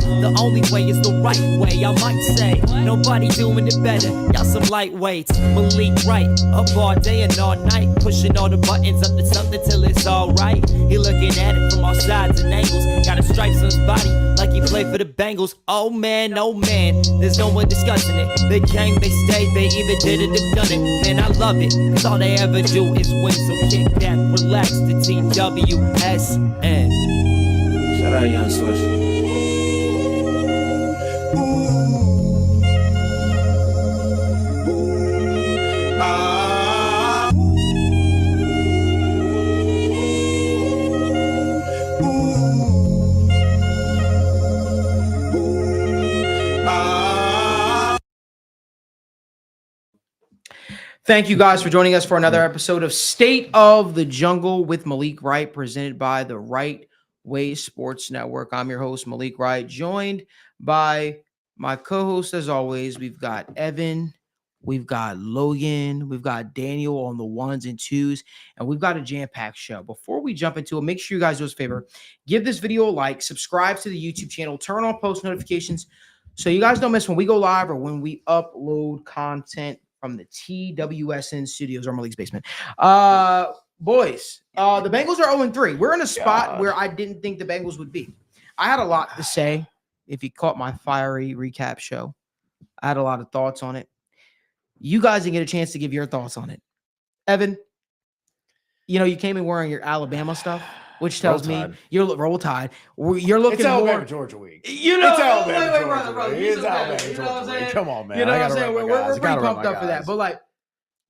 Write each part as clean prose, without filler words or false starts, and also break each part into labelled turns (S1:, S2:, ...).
S1: The only way is the right way, I might say. Nobody doing it better, y'all some lightweights. Malik Wright, up all day and all night, pushing all the buttons up to something till it's alright. He looking at it from all sides and angles, got a stripes on his body like he played for the Bengals. Oh man, there's no one discussing it. They came, they stayed, they either did it or done it. Man, I love it, cause all they ever do is win. So kick back, relax, the TWSN.
S2: Shout out Young Swish.
S3: Thank you guys for joining us for another episode of State of the Jungle with Malik Wright, presented by the Right Way Sports Network. I'm your host, Malik Wright, joined by my co-host as always. We've got Evan, we've got Logan, we've got Daniel on the ones and twos, and we've got a jam-packed show. Before we jump into it, make sure you guys do us a favor. Give this video a like, subscribe to the YouTube channel, turn on post notifications so you guys don't miss when we go live or when we upload content from the TWSN studios or Malik's basement. Boys, the Bengals are 0-3. We're in a spot where I didn't think the Bengals would be. I had a lot to say. If you caught my fiery recap show, I had a lot of thoughts on it. You guys didn't get a chance to give your thoughts on it. Evan, you came in wearing your Alabama stuff, which tells me you're Roll Tide. You're looking
S4: it's
S3: Alabama
S4: more Georgia week.
S3: It's
S4: Alabama
S3: brother.
S4: It's Alabama Georgia week. Come on, man.
S3: You know what I'm saying? We're pretty pumped up for that. But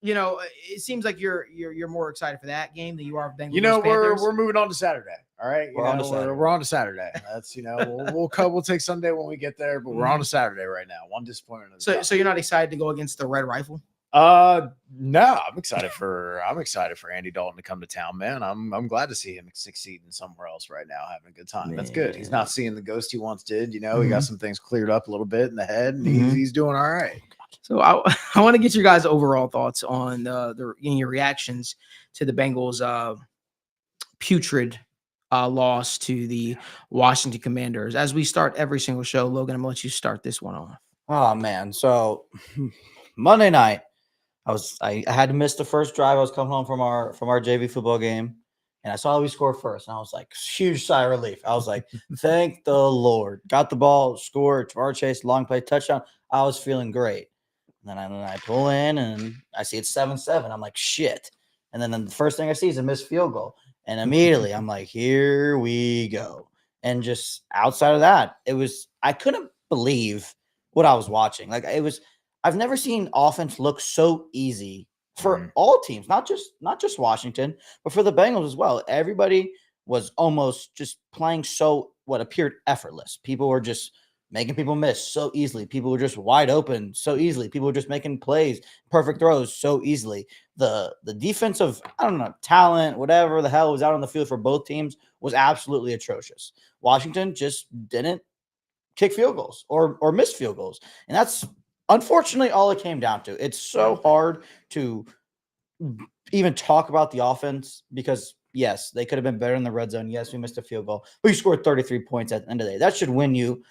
S3: it seems like you're more excited for that game than you are for Bengals.
S4: We're moving on to Saturday. All right, we're on to Saturday. That's we'll take Sunday when we get there, but we're on to Saturday right now. One disappointment.
S3: So you're not excited to go against the Red Rifle?
S4: No, I'm excited for Andy Dalton to come to town, man. I'm glad to see him succeeding somewhere else right now, having a good time. Man. That's good. He's not seeing the ghost he once did. He got some things cleared up a little bit in the head, and he's doing all right.
S3: So I want to get your guys' overall thoughts on your reactions to the Bengals' putrid loss to the Washington Commanders. As we start every single show, Logan, I'm gonna let you start this one off.
S2: Oh man, so Monday night. I had to miss the first drive. I was coming home from our JV football game, and I saw we scored first, and I was like, huge sigh of relief. I was like, thank the Lord. Got the ball, scored, Jamar Chase, long play, touchdown. I was feeling great. And then I pull in, and I see it's 7-7. I'm like, shit. And then the first thing I see is a missed field goal. And immediately I'm like, here we go. And just outside of that, I couldn't believe what I was watching. I've never seen offense look so easy for all teams, not just Washington, but for the Bengals as well. Everybody was almost just playing what appeared effortless. People were just making people miss so easily. People were just wide open so easily. People were just making plays, perfect throws so easily. The defensive, talent, whatever the hell was out on the field for both teams was absolutely atrocious. Washington just didn't kick field goals or miss field goals. And that's unfortunately all it came down to. It's so hard to even talk about the offense because, yes, they could have been better in the red zone. Yes, we missed a field goal, but you scored 33 points at the end of the day. That should win you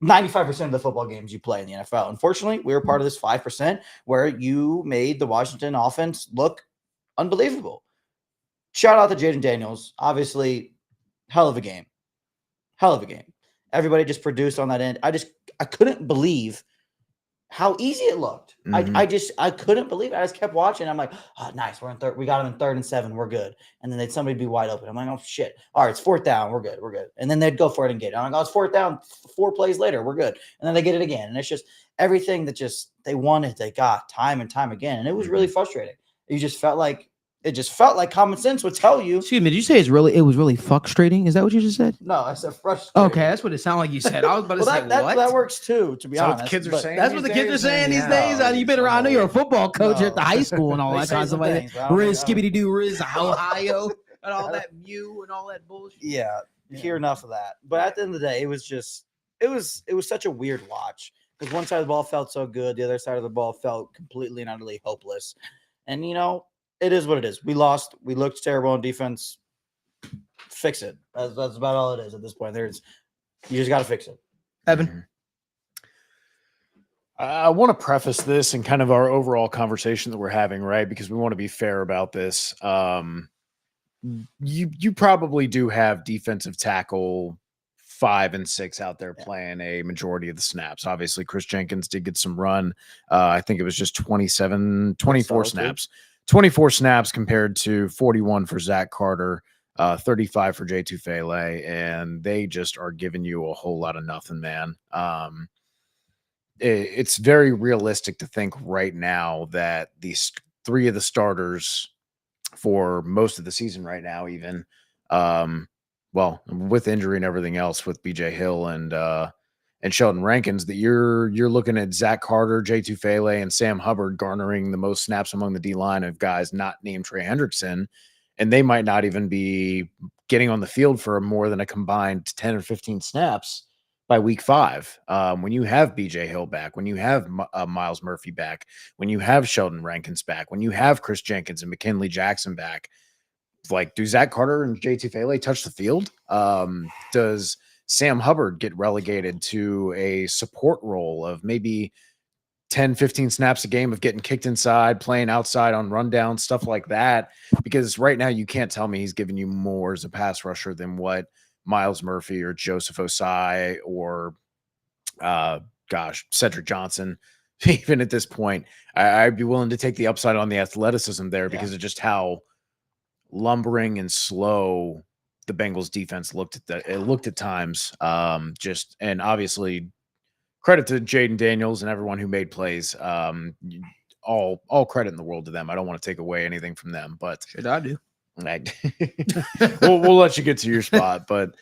S2: 95% of the football games you play in the NFL. Unfortunately, we were part of this 5% where you made the Washington offense look unbelievable. Shout out to Jaden Daniels. Obviously, hell of a game. Everybody just produced on that end. I couldn't believe how easy it looked. I couldn't believe it. I just kept watching. I'm like, oh, nice. We're in third. We got him in 3rd and 7. We're good. And then somebody be wide open. I'm like, oh shit. All right, it's 4th down. We're good. And then they'd go for it and get it. I'm like, oh, it's 4th down. 4 plays later. We're good. And then they get it again. And it's just everything that they wanted, they got time and time again. And it was really frustrating. It just felt like common sense would tell you.
S3: Excuse me, did you say it was really frustrating? Is that what you just said?
S2: No, I said frustrating.
S3: Okay, that's what it sounded like you said. I was about to say, what?
S2: That works too, to be honest.
S4: What the kids are saying.
S3: That's what the kids are saying these days. You've been around. I know you're a football coach at the high school and all that kind of stuff like that. Riz, skibbity-doo, Riz, Ohio, and all that and all that bullshit.
S2: Yeah, hear enough of that. But at the end of the day, it was such a weird watch because one side of the ball felt so good, the other side of the ball felt completely and utterly hopeless. And it is what it is. We lost. We looked terrible on defense. Fix it. That's about all it is at this point. You just got to fix it.
S3: Evan.
S4: I want to preface this and kind of our overall conversation that we're having, right? Because we want to be fair about this. You probably do have defensive tackle 5 and 6 out there playing a majority of the snaps. Obviously, Chris Jenkins did get some run. I think it was just 24 snaps. 24 snaps compared to 41 for Zach Carter, 35 for J2 Fele, and they just are giving you a whole lot of nothing, man. It's very realistic to think right now that these 3 of the starters for most of the season right now, even well, with injury and everything else with BJ Hill and Sheldon Rankins, that you're looking at Zach Carter, J2 Fele, and Sam Hubbard garnering the most snaps among the D line of guys not named Trey Hendrickson, and they might not even be getting on the field for more than a combined 10 or 15 snaps by week 5. When you have BJ Hill back, when you have Miles Murphy back, when you have Sheldon Rankins back, when you have Chris Jenkins and McKinley Jackson back, like, do Zach Carter and J2 Fele touch the field? Does Sam Hubbard get relegated to a support role of maybe 10, 15 snaps a game of getting kicked inside, playing outside on rundown, stuff like that? Because right now you can't tell me he's giving you more as a pass rusher than what Miles Murphy or Joseph Osai or Cedric Johnson. Even at this point, I'd be willing to take the upside on the athleticism there because of just how lumbering and slow the Bengals defense looked at times. And obviously credit to Jaden Daniels and everyone who made plays. All credit in the world to them. I don't want to take away anything from them, but
S3: Should I do?
S4: we'll let you get to your spot, but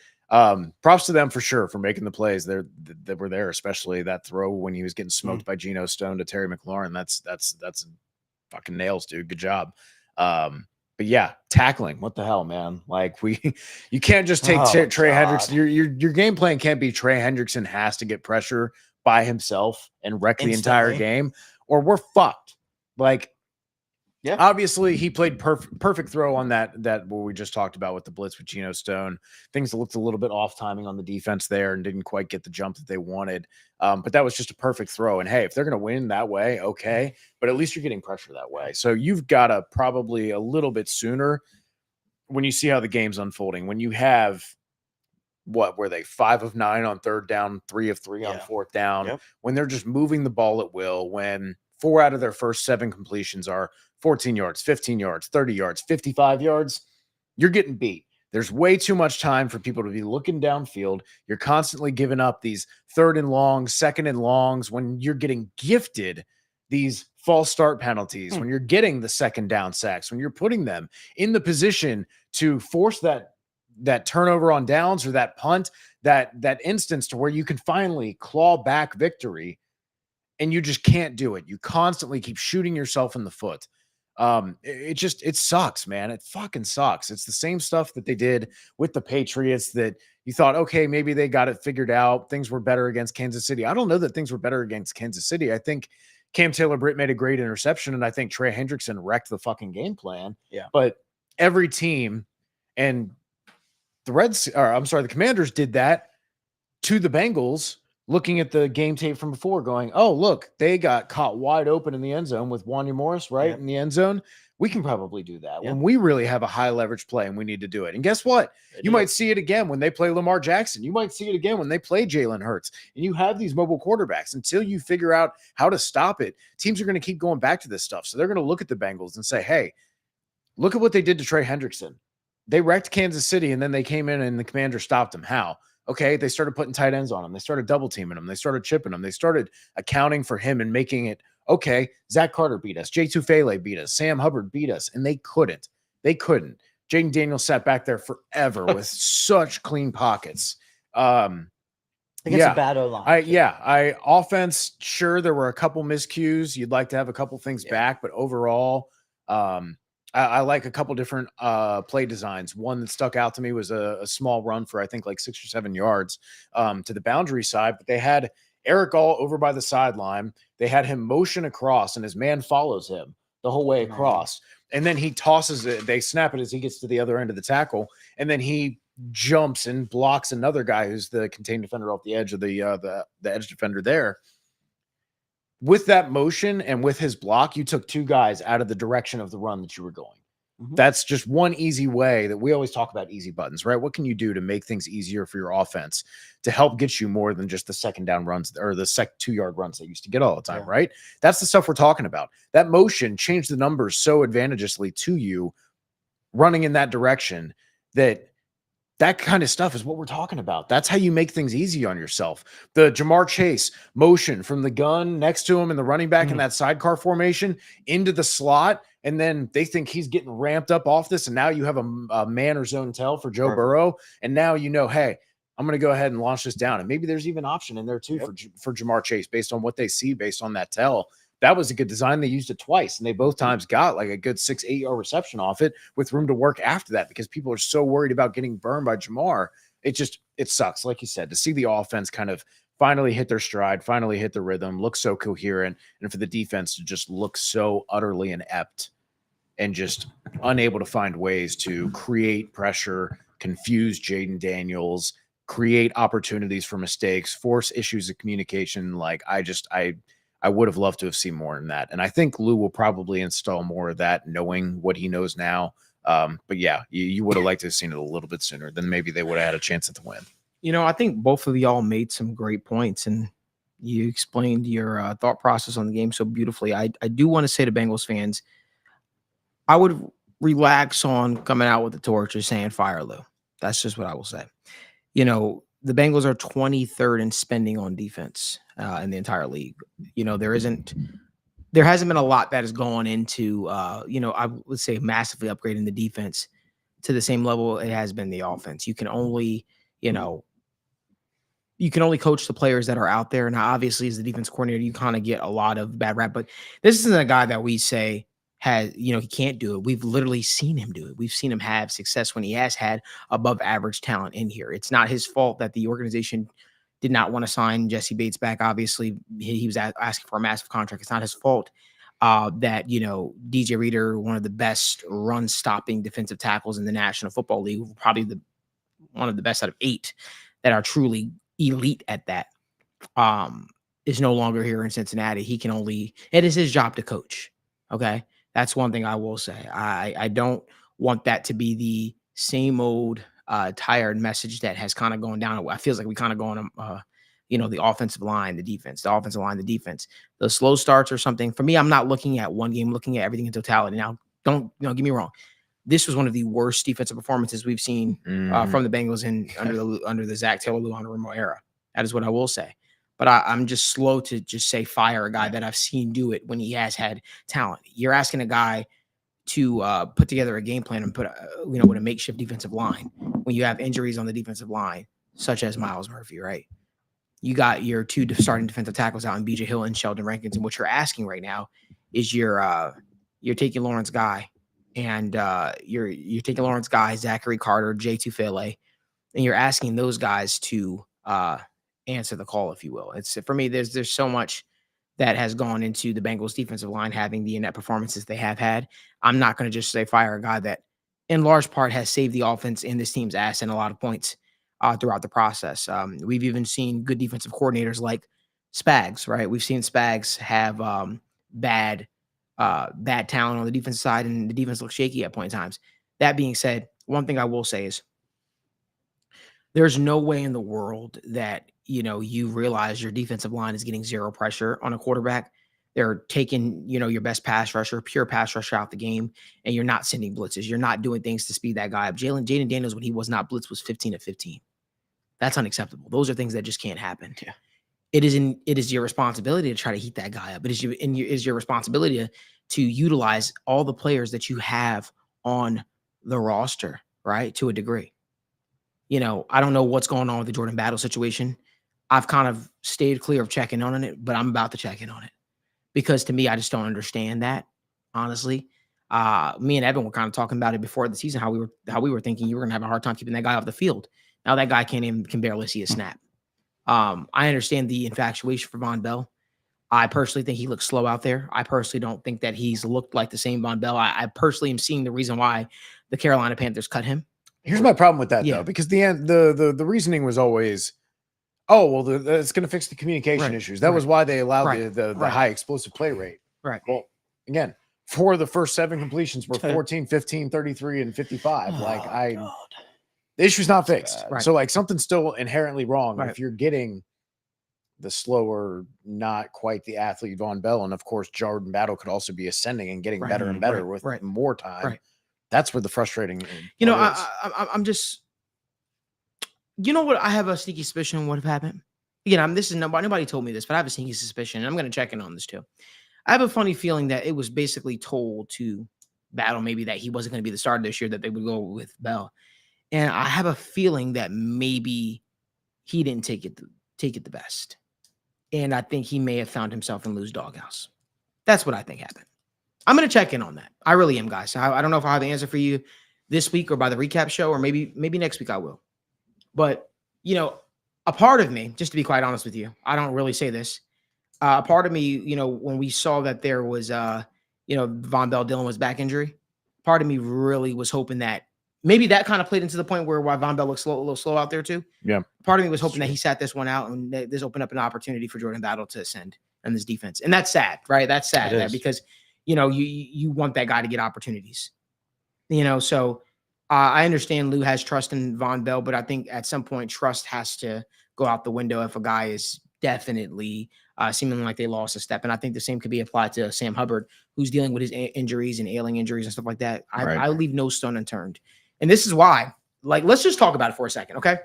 S4: props to them for sure for making the plays that were there, especially that throw when he was getting smoked by Geno Stone to Terry McLaurin. That's fucking nails, dude. Good job. But yeah, tackling. What the hell, man? Like, you can't just take Trey Hendrickson. Your game plan can't be Trey Hendrickson has to get pressure by himself and wreck the entire game, or we're fucked. Like, yeah, obviously he played perfect throw on that what we just talked about with the blitz with Geno Stone. Things looked a little bit off timing on the defense there and didn't quite get the jump that they wanted. But that was just a perfect throw. And hey, if they're going to win that way, okay. But at least you're getting pressure that way. So you've got to probably a little bit sooner when you see how the game's unfolding. When you have, what were they, 5 of 9 on 3rd down, 3 of 3 on 4th down, when they're just moving the ball at will, when 4 out of their first 7 completions are 14 yards, 15 yards, 30 yards, 55 yards, you're getting beat. There's way too much time for people to be looking downfield. You're constantly giving up these 3rd and longs, 2nd and longs when you're getting gifted these false start penalties, when you're getting the 2nd down sacks, when you're putting them in the position to force that turnover on downs or that punt, that instance to where you can finally claw back victory, and you just can't do it. You constantly keep shooting yourself in the foot. It sucks, man. It fucking sucks. It's the same stuff that they did with the Patriots that you thought, okay, maybe they got it figured out. Things were better against Kansas City. I don't know that things were better against Kansas City. I think Cam Taylor-Britt made a great interception, and I think Trey Hendrickson wrecked the fucking game plan. Yeah. But every team, and the Commanders did that to the Bengals, looking at the game tape from before, going, oh, look, they got caught wide open in the end zone with Wanya Morris, right, in the end zone. We can probably do that when we really have a high leverage play and we need to do it. And guess what? You might see it again when they play Lamar Jackson. You might see it again when they play Jalen Hurts. And you have these mobile quarterbacks. Until you figure out how to stop it, teams are going to keep going back to this stuff. So they're going to look at the Bengals and say, hey, look at what they did to Trey Hendrickson. They wrecked Kansas City, and then they came in and the Commanders stopped them. How? Okay, they started putting tight ends on him. They started double teaming him. They started chipping him. They started accounting for him and making it, okay, Zach Carter beat us. J2 Fele beat us. Sam Hubbard beat us. And they couldn't. Jaden Daniels sat back there forever with such clean pockets. Against
S2: a bad O-line.
S4: Offense, sure, there were a couple miscues. You'd like to have a couple things back, but overall, I like a couple different play designs. One that stuck out to me was a small run for, I think, like 6 or 7 yards to the boundary side. But they had Eric All over by the sideline. They had him motion across, and his man follows him the whole way across. And then he tosses it. They snap it as he gets to the other end of the tackle. And then he jumps and blocks another guy who's the contained defender off the edge of the edge defender there. With that motion and with his block, you took two guys out of the direction of the run that you were going. That's just one easy way that we always talk about easy buttons, right? What can you do to make things easier for your offense to help get you more than just the second down runs or the 2-yard runs they used to get all the time, right? That's the stuff we're talking about. That motion changed the numbers so advantageously to you running in that direction that kind of stuff is what we're talking about. That's how you make things easy on yourself. The Jamar Chase motion from the gun next to him and the running back in that sidecar formation into the slot. And then they think he's getting ramped up off this. And now you have a man or zone tell for Joe Burrow. And now you know, hey, I'm going to go ahead and launch this down. And maybe there's even option in there too for Jamar Chase based on what they see, based on that tell. That was a good design. They used it twice, and they both times got like a good 6-8 yard reception off it with room to work after that because people are so worried about getting burned by Jamar. It sucks. Like you said, to see the offense kind of finally hit their stride, finally hit the rhythm, look so coherent, and for the defense to just look so utterly inept and just unable to find ways to create pressure, confuse Jaden Daniels, create opportunities for mistakes, force issues of communication. Like I would have loved to have seen more in that. And I think Lou will probably install more of that, knowing what he knows now. But yeah, you would have liked to have seen it a little bit sooner. Then maybe they would have had a chance at the win.
S3: You know, I think both of y'all made some great points, and you explained your thought process on the game so beautifully. I do want to say to Bengals fans, I would relax on coming out with the torch or saying fire Lou. That's just what I will say. You know, the Bengals are 23rd in spending on defense in the entire league. You know, there hasn't been a lot that has gone into, I would say massively upgrading the defense to the same level it has been the offense. You can only coach the players that are out there. Now, obviously, as the defense coordinator, you kind of get a lot of bad rap, but this isn't a guy that we say he can't do it. We've literally seen him do it. We've seen him have success when he has had above average talent in here. It's not his fault that the organization did not want to sign Jesse Bates back. Obviously, he was asking for a massive contract. It's not his fault that, DJ Reader, one of the best run stopping defensive tackles in the National Football League, probably one of the best out of 8 that are truly elite at that, is no longer here in Cincinnati. It is his job to coach. Okay. That's one thing I will say. I don't want that to be the same old tired message that has kind of gone down. I feels like we kind of go on, the offensive line, the defense, the slow starts or something. For me, I'm not looking at one game, looking at everything in totality. Now, don't get me wrong. This was one of the worst defensive performances we've seen from the Bengals under the Zac Taylor, Lou Anarumo era. That is what I will say. But I'm just slow to just say fire a guy that I've seen do it when he has had talent. You're asking a guy to put together a game plan and put with a makeshift defensive line when you have injuries on the defensive line, such as Myles Murphy, right? You got your 2 starting defensive tackles out in BJ Hill and Sheldon Rankins, and what you're asking right now is you're taking Lawrence Guy and you're taking Lawrence Guy, Zachary Carter, Jay Tufele, and you're asking those guys to answer the call, if you will. It's, for me, there's so much that has gone into the Bengals defensive line having the inept performances they have had. I'm not going to just say fire a guy that in large part has saved the offense in this team's ass in a lot of points throughout the process. We've even seen good defensive coordinators like Spags, right? We've seen Spags have bad talent on the defensive side, and the defense looks shaky at point in times. That being said, one thing I will say is there's no way in the world that, you realize your defensive line is getting zero pressure on a quarterback. They're taking, your best pass rusher, pure pass rusher out the game, and you're not sending blitzes. You're not doing things to speed that guy up. Jaden Daniels, when he was not blitzed, was 15 of 15. That's unacceptable. Those are things that just can't happen. Yeah. It is your responsibility to try to heat that guy up. It is your responsibility to utilize all the players that you have on the roster, right, to a degree. I don't know what's going on with the Jordan Battle situation. I've kind of stayed clear of checking on it, but I'm about to check in on it because to me, I just don't understand that, honestly. Me and Evan were kind of talking about it before the season, how we were thinking you were going to have a hard time keeping that guy off the field. Now that guy can barely see a snap. I understand the infatuation for Von Bell. I personally think he looks slow out there. I personally don't think that he's looked like the same Von Bell. I personally am seeing the reason why the Carolina Panthers cut him.
S4: Here's my problem with that
S3: Yeah.
S4: though, because the reasoning was always, oh well, it's going to fix the communication
S3: Right.
S4: issues. That was why they allowed
S3: Right.
S4: the
S3: Right.
S4: high explosive play rate.
S3: Right.
S4: Well, again, 4 of the first 7 completions were 14, 15, 33, and 55.
S2: God.
S4: The issue's not fixed.
S2: bad.
S3: Right.
S4: So like something's still inherently wrong.
S3: Right.
S4: If you're getting the slower, not quite the athlete Von Bell, and of course Jordan Battle could also be ascending and getting
S3: Right.
S4: better and better
S3: Right.
S4: with
S3: Right.
S4: more time.
S3: Right.
S4: That's where the frustrating.
S3: You know,
S4: part is.
S3: I'm just. You know what? I have a sneaky suspicion what have happened. Again, this is nobody told me this, but I have a sneaky suspicion, and I'm going to check in on this too. I have a funny feeling that it was basically told to Battle maybe that he wasn't going to be the starter this year, that they would go with Bell, and I have a feeling that maybe he didn't take it the best, and I think he may have found himself in Lou's doghouse. That's what I think happened. I'm going to check in on that. I really am, guys. I don't know if I'll have the answer for you this week or by the recap show, or maybe next week I will. But, you know, a part of me, just to be quite honest with you, I don't really say this. A part of me, you know, when we saw that there was, Von Bell Dillon was back injury, part of me really was hoping that maybe that kind of played into the point where Von Bell looks a little slow out there too.
S4: Yeah.
S3: Part of me was hoping that he sat this one out and this opened up an opportunity for Jordan Battle to ascend in this defense. And that's sad, right? That's sad because, you know, you want that guy to get opportunities, you know, so I understand Lou has trust in Von Bell, but I think at some point trust has to go out the window if a guy is definitely seeming like they lost a step. And I think the same could be applied to Sam Hubbard, who's dealing with his injuries and ailing injuries and stuff like that. I leave no stone unturned. And this is why, like, let's just talk about it for a second, okay?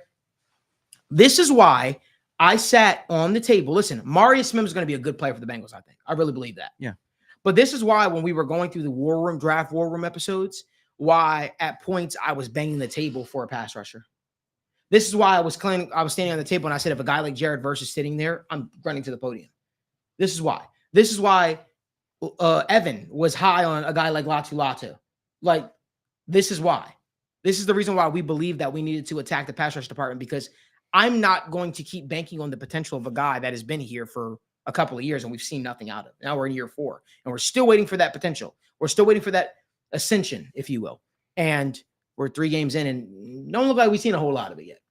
S3: This is why I sat on the table. Listen, Marius Smith is going to be a good player for the Bengals, I think. I really believe that.
S2: Yeah.
S3: But this is why when we were going through the draft war room episodes, why at points I was banging the table for a pass rusher. This is why I was standing on the table and I said, if a guy like Jared Verse is sitting there, I'm running to the podium. This is why. This is why Evan was high on a guy like Latu Latu. Like, this is why. This is the reason why we believe that we needed to attack the pass rush department, because I'm not going to keep banking on the potential of a guy that has been here for a couple of years and we've seen nothing out of. Now we're in year 4 and we're still waiting for that potential. We're still waiting for that ascension, if you will. And we're 3 games in and don't look like we've seen a whole lot of it yet,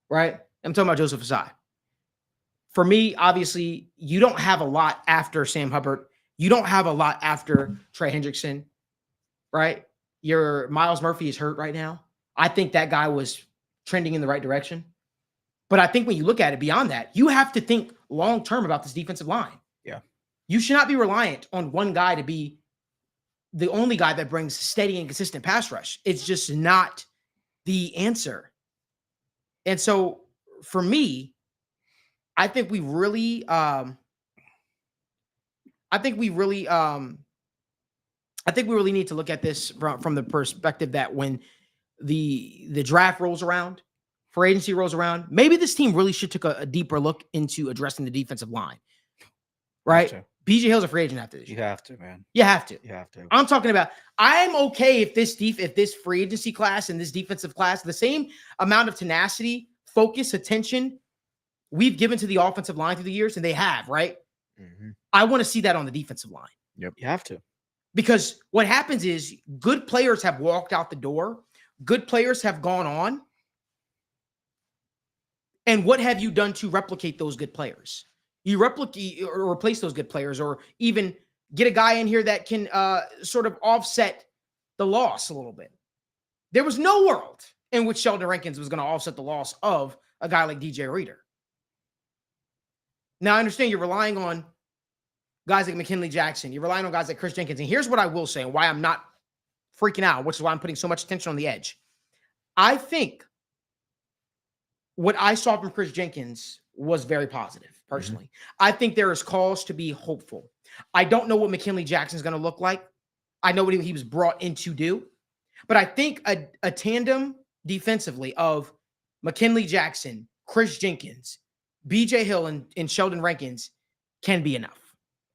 S3: right? I'm talking about Joseph Asai. For me, obviously, you don't have a lot after Sam Hubbard. You don't have a lot after Trey Hendrickson, right? Your Miles Murphy is hurt right now. I think that guy was trending in the right direction. But I think when you look at it beyond that, you have to think long-term about this defensive line.
S2: Yeah.
S3: You should not be reliant on one guy to be the only guy that brings steady and consistent pass rush. It's just not the answer. And so for me, I think we really need to look at this from the perspective that when the draft rolls around, free agency rolls around, maybe this team really should take a deeper look into addressing the defensive line. Right? BJ Hill's a free agent after this year.
S2: You have to, man.
S3: You have to.
S2: You have to.
S3: I'm talking about, I'm okay if this free agency class and this defensive class, the same amount of tenacity, focus, attention we've given to the offensive line through the years, and they have, right?
S4: Mm-hmm.
S3: I want to see that on the defensive line.
S2: Yep. You have to.
S3: Because what happens is good players have walked out the door. Good players have gone on. And what have you done to replicate those good players? You replicate or replace those good players, or even get a guy in here that can sort of offset the loss a little bit. There was no world in which Sheldon Rankins was going to offset the loss of a guy like DJ Reader. Now, I understand you're relying on guys like McKinley Jackson. You're relying on guys like Chris Jenkins. And here's what I will say and why I'm not freaking out, which is why I'm putting so much attention on the edge. I think what I saw from Chris Jenkins was very positive, personally. Mm-hmm. I think there is cause to be hopeful. I don't know what McKinley Jackson is going to look like. I know what he was brought in to do. But I think a tandem defensively of McKinley Jackson, Chris Jenkins, BJ Hill, and Sheldon Rankins can be enough.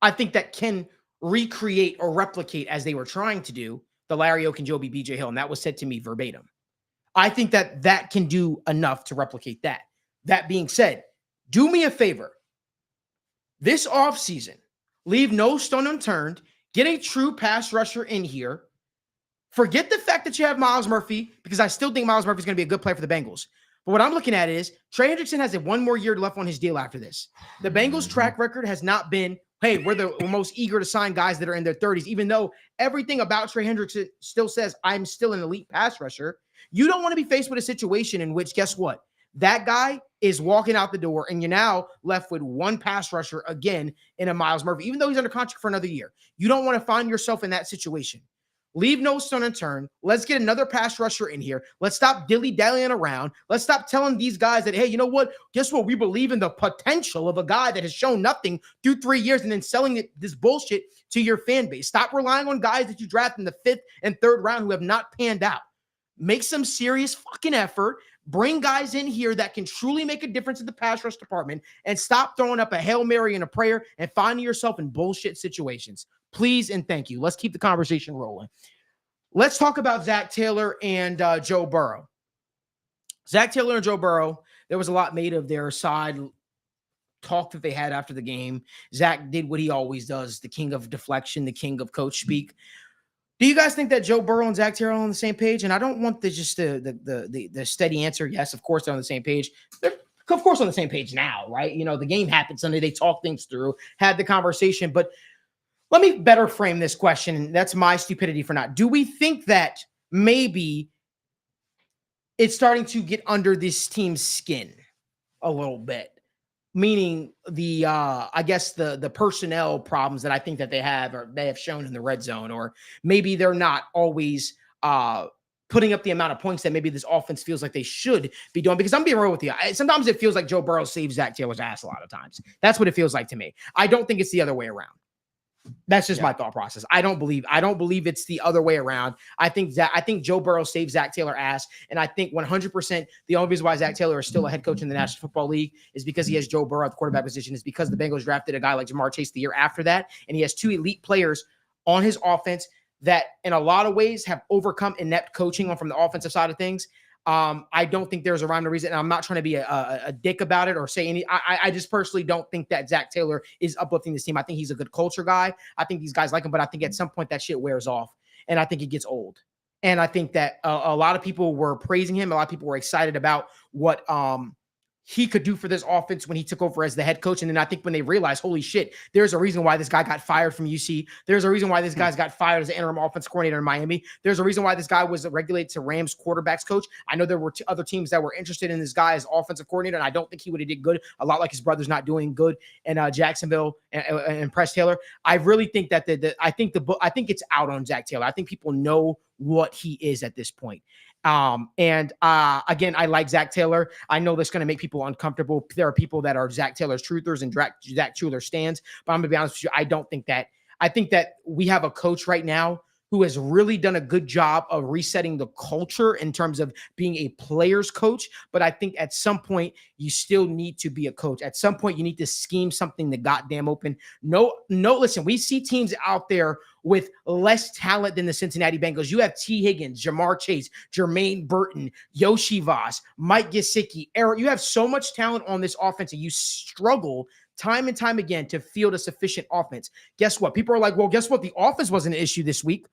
S3: I think that can recreate or replicate, as they were trying to do, the Larry Okunjobi, BJ Hill. And that was said to me verbatim. I think that can do enough to replicate that. That being said, do me a favor. This offseason, leave no stone unturned. Get a true pass rusher in here. Forget the fact that you have Myles Murphy, because I still think Myles Murphy is going to be a good player for the Bengals. But what I'm looking at is Trey Hendrickson has one more year left on his deal after this. The Bengals' track record has not been, hey, we're the most eager to sign guys that are in their 30s, even though everything about Trey Hendrickson still says I'm still an elite pass rusher. You don't want to be faced with a situation in which, guess what? That guy is walking out the door, and you're now left with one pass rusher again in a Myles Murphy, even though he's under contract for another year. You don't want to find yourself in that situation. Leave no stone unturned. Let's get another pass rusher in here. Let's stop dilly-dallying around. Let's stop telling these guys that, hey, you know what? Guess what? We believe in the potential of a guy that has shown nothing through 3 years and then selling this bullshit to your fan base. Stop relying on guys that you draft in the 5th and 3rd round who have not panned out. Make some serious fucking effort. Bring guys in here that can truly make a difference in the pass rush department, and stop throwing up a Hail Mary and a prayer and finding yourself in bullshit situations. Please and thank you. Let's keep the conversation rolling. Let's talk about Zac Taylor and Joe Burrow. Zac Taylor and Joe Burrow, there was a lot made of their side talk that they had after the game. Zac did what he always does, the king of deflection, the king of coach speak. Do you guys think that Joe Burrow and Zac Taylor are on the same page? And I don't want the steady answer. Yes, of course they're on the same page. They're of course on the same page now, right? You know, the game happened Sunday. They talked things through, had the conversation. But let me better frame this question. And that's my stupidity for not. Do we think that maybe it's starting to get under this team's skin a little bit? Meaning I guess the personnel problems that I think that they have shown in the red zone, or maybe they're not always putting up the amount of points that maybe this offense feels like they should be doing. Because I'm being real with you. Sometimes it feels like Joe Burrow saves Zac Taylor's ass a lot of times. That's what it feels like to me. I don't think it's the other way around. That's just my thought process. I don't believe it's the other way around. I think Joe Burrow saved Zac Taylor ass. And I think 100% the only reason why Zac Taylor is still a head coach in the National Football League is because he has Joe Burrow at the quarterback position. Is because the Bengals drafted a guy like Jamar Chase the year after that. And he has 2 elite players on his offense that in a lot of ways have overcome inept coaching from the offensive side of things. I don't think there's a rhyme or reason. And I'm not trying to be a dick about it or say any. I just personally don't think that Zac Taylor is uplifting this team. I think he's a good culture guy. I think these guys like him, but I think at some point that shit wears off, and I think it gets old. And I think that a lot of people were praising him. A lot of people were excited about what he could do for this offense when he took over as the head coach. And then I think when they realized, holy shit, there's a reason why this guy got fired from UC. There's a reason why this guy's got fired as an interim offense coordinator in Miami. There's a reason why this guy was regulated to Rams quarterbacks coach. I know there were other teams that were interested in this guy as offensive coordinator, and I don't think he would have did good, a lot like his brother's not doing good in Jacksonville and Press Taylor. I really think that I think it's out on Zac Taylor. I think people know what he is at this point. Again, I like Zac Taylor. I know that's going to make people uncomfortable. There are people that are Zac Taylor's truthers and Zac Taylor stands, but I'm going to be honest with you. I don't think that. I think that we have a coach right now who has really done a good job of resetting the culture in terms of being a player's coach. But I think at some point you still need to be a coach. At some point you need to scheme something the goddamn open. No, listen, we see teams out there with less talent than the Cincinnati Bengals. You have T. Higgins, Jamar Chase, Jermaine Burton, Yoshi Voss, Mike Gesicki, Eric. You have so much talent on this offense, and you struggle time and time again to field a sufficient offense. Guess what? People are like, well, guess what? The offense wasn't an issue this week.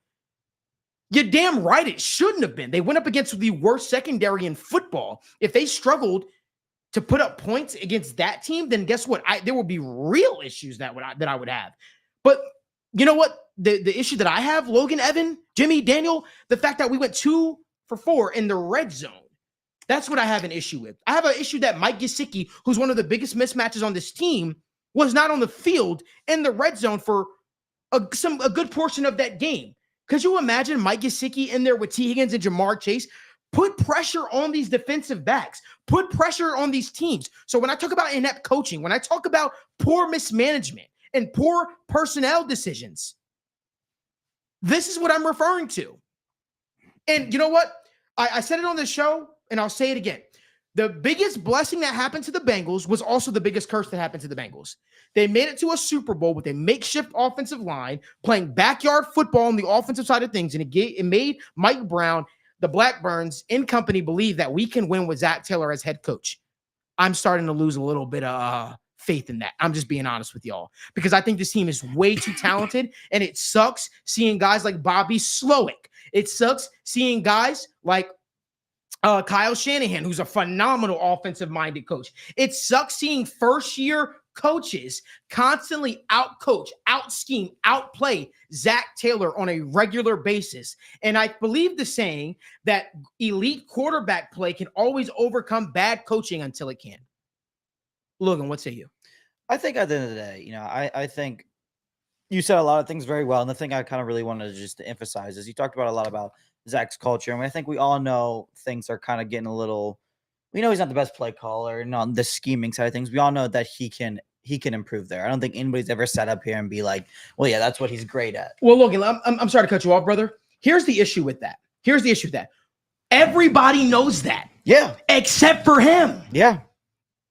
S3: You're damn right it shouldn't have been. They went up against the worst secondary in football. If they struggled to put up points against that team, then guess what? There would be real issues that I would have. But you know what? The issue that I have, Logan, Evan, Jimmy, Daniel, the fact that we went 2 for 4 in the red zone. That's what I have an issue with. I have an issue that Mike Gesicki, who's one of the biggest mismatches on this team, was not on the field in the red zone for a good portion of that game. Could you imagine Mike Gesicki in there with T. Higgins and Jamar Chase? Put pressure on these defensive backs. Put pressure on these teams. So when I talk about inept coaching, when I talk about poor mismanagement and poor personnel decisions, this is what I'm referring to. And you know what? I said it on the show, and I'll say it again. The biggest blessing that happened to the Bengals was also the biggest curse that happened to the Bengals. They made it to a Super Bowl with a makeshift offensive line, playing backyard football on the offensive side of things, and it made Mike Brown, the Blackburns, and company believe that we can win with Zac Taylor as head coach. I'm starting to lose a little bit of faith in that. I'm just being honest with y'all, because I think this team is way too talented, and it sucks seeing guys like Bobby Slowick It sucks seeing guys like Kyle Shanahan, who's a phenomenal offensive-minded coach. It sucks seeing first-year coaches constantly out-coach, out-scheme, outplay Zac Taylor on a regular basis. And I believe the saying that elite quarterback play can always overcome bad coaching until it can. Logan, what say you?
S2: I think at the end of the day, I think you said a lot of things very well. And the thing I kind of really wanted to just to emphasize is you talked about a lot about Zach's culture. And I think we all know things are kind of getting a little, we know he's not the best play caller and on the scheming side of things. We all know that he can improve there. I don't think anybody's ever sat up here and be like, well, yeah, that's what he's great at.
S3: Well, Logan, I'm sorry to cut you off, brother. Here's the issue with that. Everybody knows that.
S2: Yeah.
S3: Except for him.
S2: Yeah.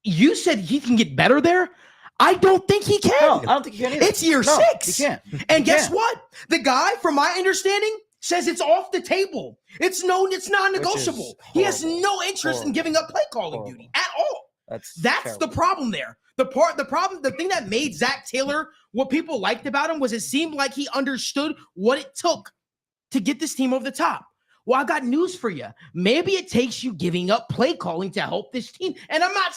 S3: You said he can get better there. I don't think he can.
S2: No, I don't think he can either.
S3: It's year 6.
S2: He can't.
S3: And guess what? The guy, from my understanding, says it's off the table. It's non-negotiable. He has no interest in giving up play calling duty at all. That's the problem there. The thing that made Zac Taylor what people liked about him was it seemed like he understood what it took to get this team over the top. Well, I got news for you. Maybe it takes you giving up play calling to help this team. And I'm not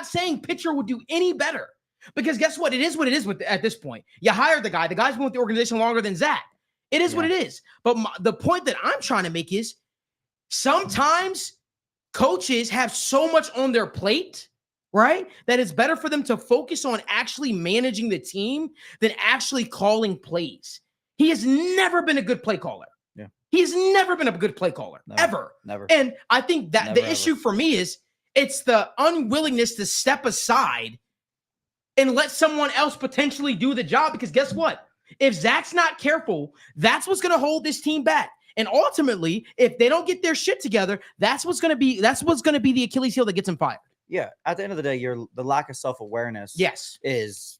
S3: saying Pitcher would do any better, because guess what? It is what it is at this point. You hired the guy. The guy's been with the organization longer than Zach. It is what it is. But the point that I'm trying to make is sometimes coaches have so much on their plate, right, that it's better for them to focus on actually managing the team than actually calling plays. He has never been a good play caller.
S2: Yeah.
S3: He's never been a good play caller, ever.
S2: Never.
S3: And I think that the issue for me is it's the unwillingness to step aside and let someone else potentially do the job, because guess what? If Zach's not careful, that's what's going to hold this team back. And ultimately, if they don't get their shit together, that's what's going to be the Achilles heel that gets him fired.
S2: Yeah. At the end of the day, the lack of self-awareness is,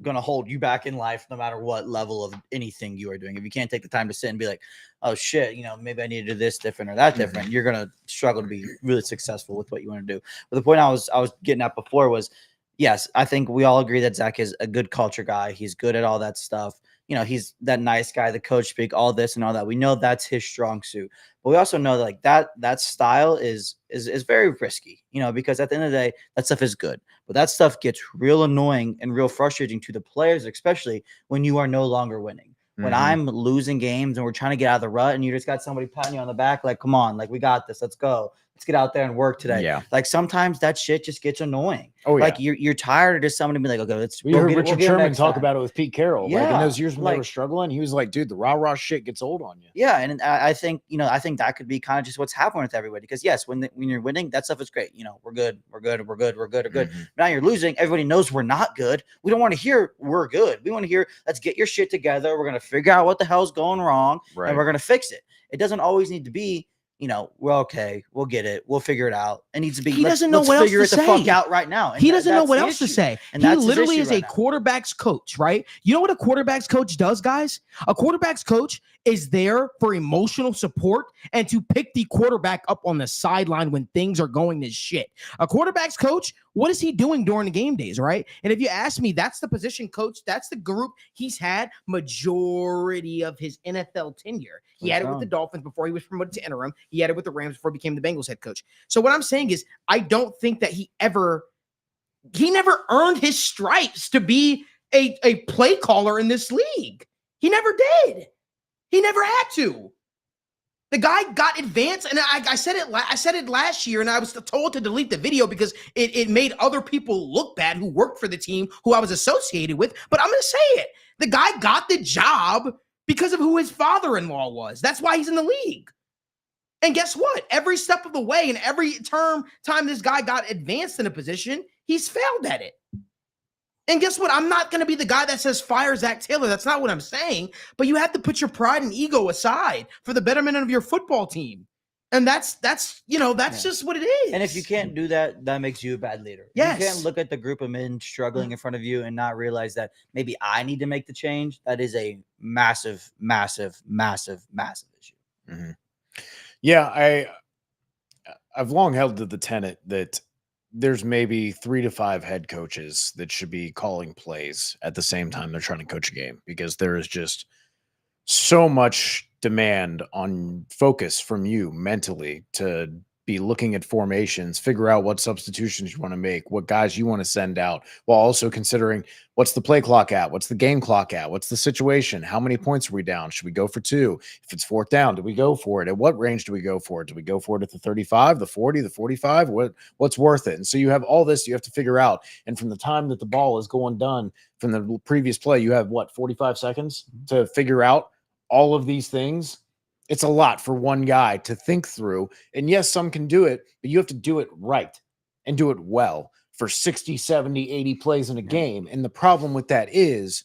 S2: going to hold you back in life no matter what level of anything you are doing. If you can't take the time to sit and be like, oh shit, maybe I need to do this different or that different, you're going to struggle to be really successful with what you want to do. But the point I was getting at before was, yes, I think we all agree that Zach is a good culture guy. He's good at all that stuff. He's that nice guy, the coach speak, all this and all that. We know that's his strong suit. But we also know that that style is very risky, because at the end of the day, that stuff is good. But that stuff gets real annoying and real frustrating to the players, especially when you are no longer winning. When I'm losing games and we're trying to get out of the rut and you just got somebody patting you on the back, like, come on, like, we got this. Let's go. Let's get out there and work today.
S4: Yeah.
S2: Like, sometimes that shit just gets annoying.
S4: Oh, yeah.
S2: Like, you're tired of just somebody be like, okay, let's
S4: We heard Richard Sherman talk about it with Pete Carroll. Like, in those years when they were struggling, he was like, dude, the rah-rah shit gets old on you.
S2: Yeah. And I think that could be kind of just what's happening with everybody. Because yes, when you're winning, that stuff is great. We're good. Now you're losing. Everybody knows we're not good. We don't want to hear we're good. We want to hear, let's get your shit together. We're going to figure out what the hell's going wrong. Right. And we're going to fix it. It doesn't always need to be, we're okay. We'll get it. We'll figure it out. It needs to be.
S3: He doesn't know what else to say.
S2: Let's figure it the fuck out right now.
S3: He doesn't know what else to say.
S2: And
S3: he literally is a quarterback's coach, right? You know what a quarterback's coach does, guys? A quarterback's coach is there for emotional support and to pick the quarterback up on the sideline when things are going to shit. A quarterback's coach, what is he doing during the game days, right? And if you ask me, that's the position coach. That's the group he's had majority of his NFL tenure. He had it with the Dolphins before he was promoted to interim. He had it with the Rams before he became the Bengals head coach. So what I'm saying is, I don't think that he never earned his stripes to be a play caller in this league. He never did. He never had to. The guy got advanced, and I said it last year, and I was told to delete the video because it made other people look bad who worked for the team who I was associated with. But I'm going to say it. The guy got the job because of who his father-in-law was. That's why he's in the league. And guess what? Every step of the way and every time this guy got advanced in a position, he's failed at it. And guess what? I'm not going to be the guy that says fire Zac Taylor. That's not what I'm saying. But you have to put your pride and ego aside for the betterment of your football team. And that's just what it is.
S2: And if you can't do that, that makes you a bad leader.
S3: Yes.
S2: You can't look at the group of men struggling in front of you and not realize that maybe I need to make the change. That is a massive, massive, massive, massive issue.
S4: Mm-hmm. Yeah, I've long held to the tenet that there's maybe 3 to 5 head coaches that should be calling plays at the same time they're trying to coach a game, because there is just so much demand on focus from you mentally to be looking at formations, figure out what substitutions you want to make, what guys you want to send out, while also considering what's the play clock at, what's the game clock at, what's the situation, how many points are we down, should we go for 2? If it's 4th down, do we go for it? At what range do we go for it? Do we go for it at the 35, the 40, the 45? What's worth it? And so you have all this you have to figure out. And from the time that the ball is going done from the previous play, you have 45 seconds to figure out all of these things. It's a lot for one guy to think through. And yes, some can do it, but you have to do it right and do it well for 60, 70, 80 plays in a game. And the problem with that is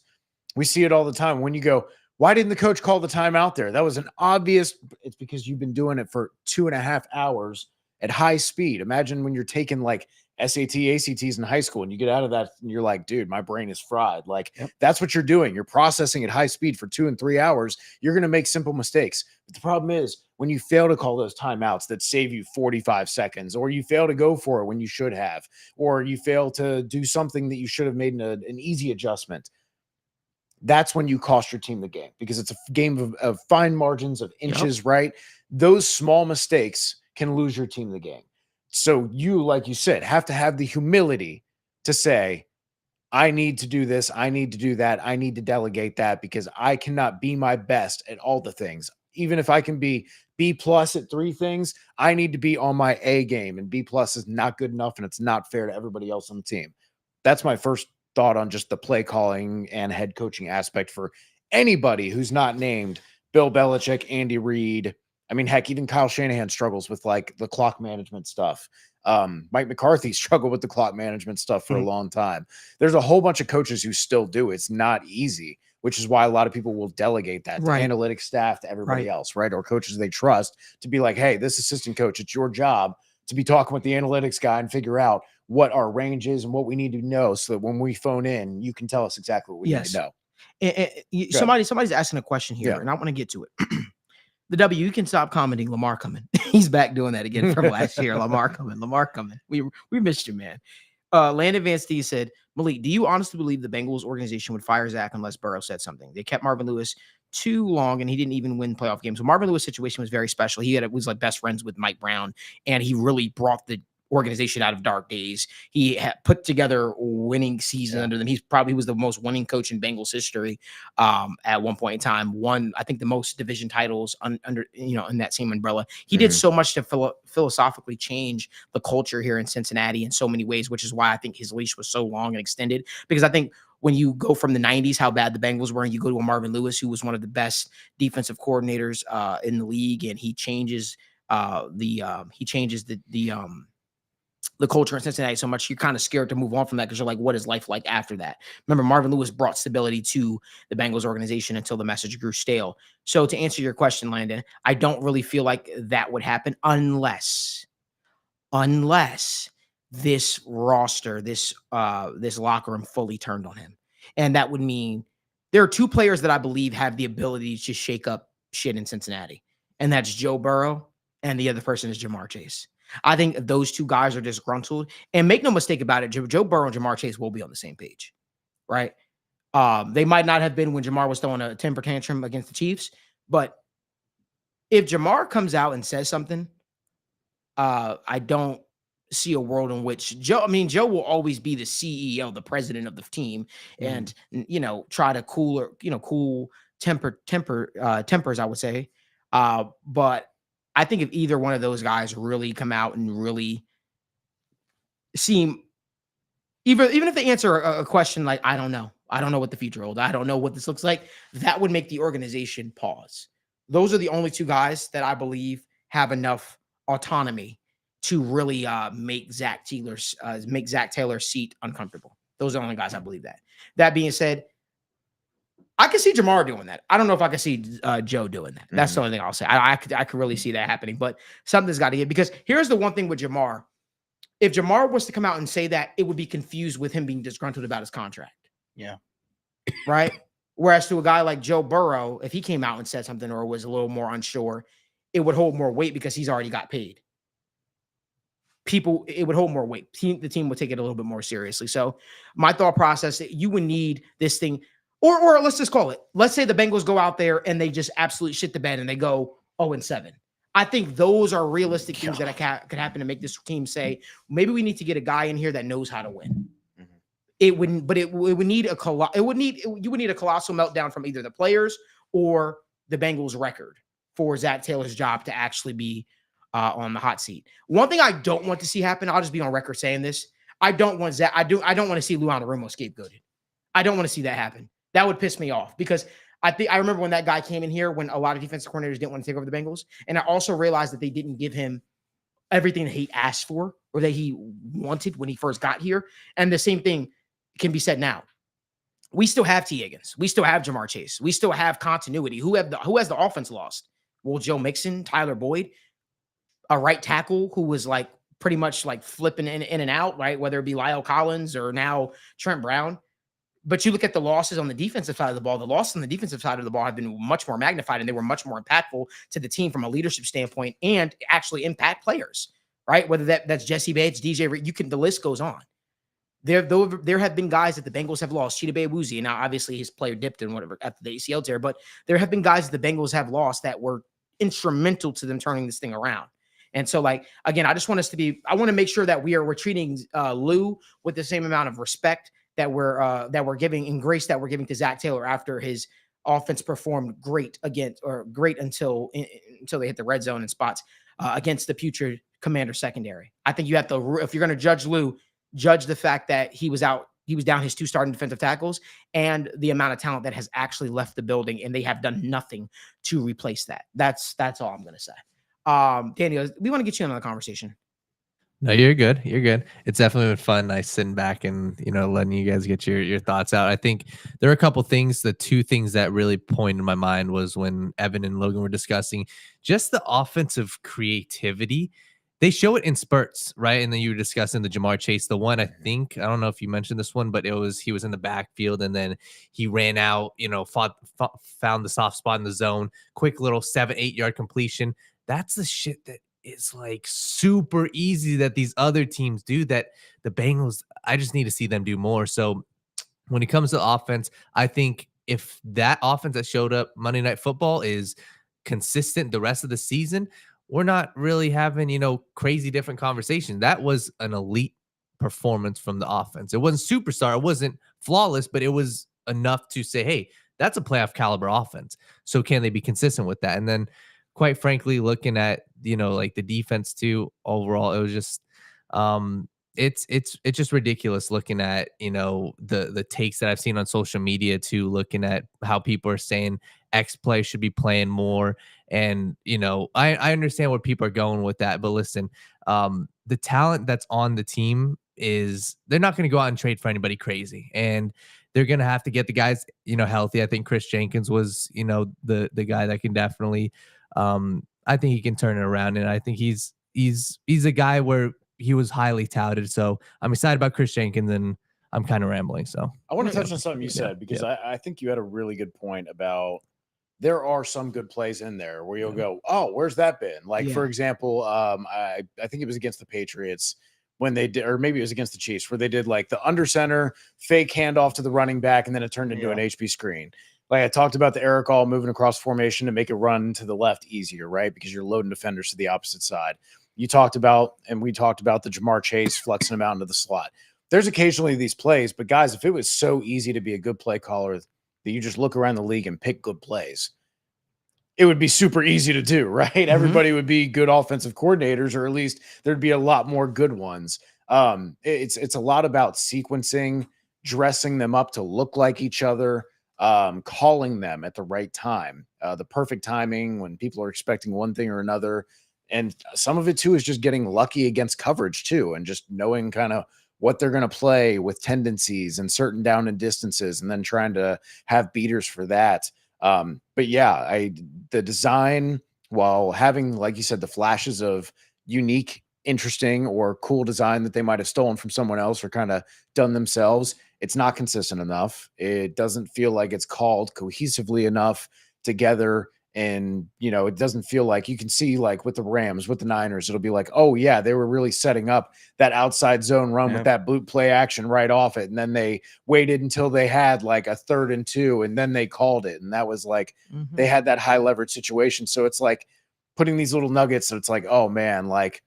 S4: we see it all the time when you go, why didn't the coach call the timeout there? That was an obvious, it's because you've been doing it for 2.5 hours at high speed. Imagine when you're taking like SAT, ACTs in high school and you get out of that and you're like, dude, my brain is fried. Like that's what you're doing. You're processing at high speed for 2 and 3 hours. You're going to make simple mistakes. But the problem is when you fail to call those timeouts that save you 45 seconds, or you fail to go for it when you should have, or you fail to do something that you should have made an easy adjustment. That's when you cost your team the game, because it's a game of fine margins of inches, right? Those small mistakes can lose your team the game. So you, like you said, have to have the humility to say, I need to do this. I need to do that. I need to delegate that because I cannot be my best at all the things. Even if I can be B+ at 3 things, I need to be on my A game, and B+ is not good enough and it's not fair to everybody else on the team. That's my first thought on just the play calling and head coaching aspect for anybody who's not named Bill Belichick, Andy Reid. I mean, heck, even Kyle Shanahan struggles with like the clock management stuff. Mike McCarthy struggled with the clock management stuff for a long time. There's a whole bunch of coaches who still do. It's not easy, which is why a lot of people will delegate that to analytics staff, to everybody else, right? Or coaches they trust to be like, hey, this assistant coach, it's your job to be talking with the analytics guy and figure out what our range is and what we need to know so that when we phone in, you can tell us exactly what we need to know.
S3: Somebody's asking a question here, and I want to get to it. The W, you can stop commenting. Lamar coming. He's back doing that again from last year. Lamar coming. We missed you, man. Landon Van Stee said, Malik, do you honestly believe the Bengals organization would fire Zac unless Burrow said something? They kept Marvin Lewis too long, and he didn't even win playoff games. So Marvin Lewis' situation was very special. He was like best friends with Mike Brown, and he really brought the organization out of dark days. He had put together winning season under them. He probably was the most winning coach in Bengals history at one point in time. Won, I think, the most division titles under in that same umbrella. He did so much to philosophically change the culture here in Cincinnati in so many ways, which is why I think his leash was so long and extended. Because I think when you go from the 90s, how bad the Bengals were, and you go to a Marvin Lewis, who was one of the best defensive coordinators in the league, and he changes the culture in Cincinnati so much, you're kind of scared to move on from that because you're like, what is life like after that? Remember, Marvin Lewis brought stability to the Bengals organization until the message grew stale. So to answer your question, Landon, I don't really feel like that would happen unless this roster, this locker room fully turned on him. And that would mean there are 2 players that I believe have the ability to shake up shit in Cincinnati. And that's Joe Burrow, and the other person is Jamar Chase. I think those 2 guys are disgruntled. And make no mistake about it, Joe Burrow and Jamar Chase will be on the same page, right? They might not have been when Jamar was throwing a temper tantrum against the Chiefs, but if Jamar comes out and says something, I don't see a world in which Joe will always be the CEO, the president of the team, and try to cool tempers, I would say. But I think if either one of those guys really come out and really seem, even if they answer a question like, I don't know what the future holds, I don't know what this looks like, that would make the organization pause. Those are the only 2 guys that I believe have enough autonomy to really make Zac Taylor's seat uncomfortable. Those are the only guys I believe that. That being said, I can see Jamar doing that. I don't know if I can see Joe doing that. That's the only thing I'll say. I could really see that happening, but something's got to get, because here's the one thing with Jamar. If Jamar was to come out and say that, it would be confused with him being disgruntled about his contract.
S2: Yeah.
S3: Right? Whereas to a guy like Joe Burrow, if he came out and said something or was a little more unsure, it would hold more weight because he's already got paid. It would hold more weight. The team would take it a little bit more seriously. So my thought process, you would need this thing. Or let's just call it. Let's say the Bengals go out there and they just absolutely shit the bed and they go 0-7. I think those are realistic things that could happen to make this team say, maybe we need to get a guy in here that knows how to win. It wouldn't, but it would need you would need a colossal meltdown from either the players or the Bengals record for Zac Taylor's job to actually be on the hot seat. One thing I don't want to see happen, I'll just be on record saying this. I don't want Zach. I don't want to see Lou Anarumo scapegoated. I don't want to see that happen. That would piss me off because I remember when that guy came in here when a lot of defensive coordinators didn't want to take over the Bengals. And I also realized that they didn't give him everything that he asked for or that he wanted when he first got here. And the same thing can be said now. We still have T. Higgins. We still have Jamar Chase. We still have continuity. Who has the offense lost? Well, Joe Mixon, Tyler Boyd, a right tackle who was like pretty much like flipping in and out, right? Whether it be Lyle Collins or now Trent Brown. But you look at the losses on the defensive side of the ball, the losses on the defensive side of the ball have been much more magnified and they were much more impactful to the team from a leadership standpoint and actually impact players, right? Whether that's Jesse Bates, DJ, the list goes on. There have been guys that the Bengals have lost. Chidobe Awuzie, now obviously his player dipped and whatever after the ACL tear, but there have been guys that the Bengals have lost that were instrumental to them turning this thing around. And so, like, again, I want to make sure that we're treating Lou with the same amount of respect that we're giving and grace that we're giving to Zac Taylor after his offense performed great until they hit the red zone and spots against the putrid Commander secondary. I think you have to, if you're going to judge Lou, judge the fact that he was down his 2 starting defensive tackles and the amount of talent that has actually left the building, and they have done nothing to replace that. That's all I'm going to say. Daniel, we want to get you in on the conversation.
S5: No, you're good. You're good. It's definitely been fun. Nice sitting back and, letting you guys get your thoughts out. I think there are a couple things. The 2 things that really pointed in my mind was when Evan and Logan were discussing just the offensive creativity. They show it in spurts, right? And then you were discussing the Jamar Chase. The one, I don't know if you mentioned this one, but he was in the backfield and then he ran out, found the soft spot in the zone, quick little 7-8 yard completion. That's the shit that is like super easy that these other teams do that the Bengals, I just need to see them do more. So when it comes to offense, I think if that offense that showed up Monday Night Football is consistent the rest of the season, we're not really having, crazy different conversation. That was an elite performance from the offense. It wasn't superstar. It wasn't flawless, but it was enough to say, hey, that's a playoff caliber offense. So can they be consistent with that? And then quite frankly, looking at, like the defense too, overall, it was just, it's just ridiculous looking at, the takes that I've seen on social media too, looking at how people are saying X play should be playing more. And, I understand where people are going with that, but listen, the talent that's on the team they're not going to go out and trade for anybody crazy. And they're going to have to get the guys, healthy. I think Chris Jenkins was, the guy that can definitely, I think he can turn it around. And I think he's a guy where he was highly touted. So I'm excited about Chris Jenkins, and I'm kind of rambling. So
S4: I want to touch on something you said, because I think you had a really good point about there are some good plays in there where you'll go, oh, where's that been? Like, for example, I think it was against the Patriots when they did, or maybe it was against the Chiefs, where they did like the under center fake handoff to the running back, and then it turned into an HB screen. Like I talked about the Eric All moving across formation to make it run to the left easier, right? Because you're loading defenders to the opposite side. We talked about the Jamar Chase flexing him out into the slot. There's occasionally these plays, but guys, if it was so easy to be a good play caller that you just look around the league and pick good plays, it would be super easy to do, right? Mm-hmm. Everybody would be good offensive coordinators, or at least there'd be a lot more good ones. It's a lot about sequencing, dressing them up to look like each other, calling them at the right time, the perfect timing when people are expecting one thing or another. And some of it too is just getting lucky against coverage too, and just knowing kind of what they're going to play with tendencies and certain down and distances, and then trying to have beaters for that. But yeah, the design, while having, like you said, the flashes of unique, interesting, or cool design that they might have stolen from someone else or kind of done themselves, it's not consistent enough. It doesn't feel like it's called cohesively enough together. And, it doesn't feel like you can see like with the Rams, with the Niners, it'll be like, oh yeah, they were really setting up that outside zone run with that blue play action right off it. And then they waited until they had like a 3rd and 2 and then they called it. And that was like, they had that high leverage situation. So it's like putting these little nuggets. So it's like, oh man, like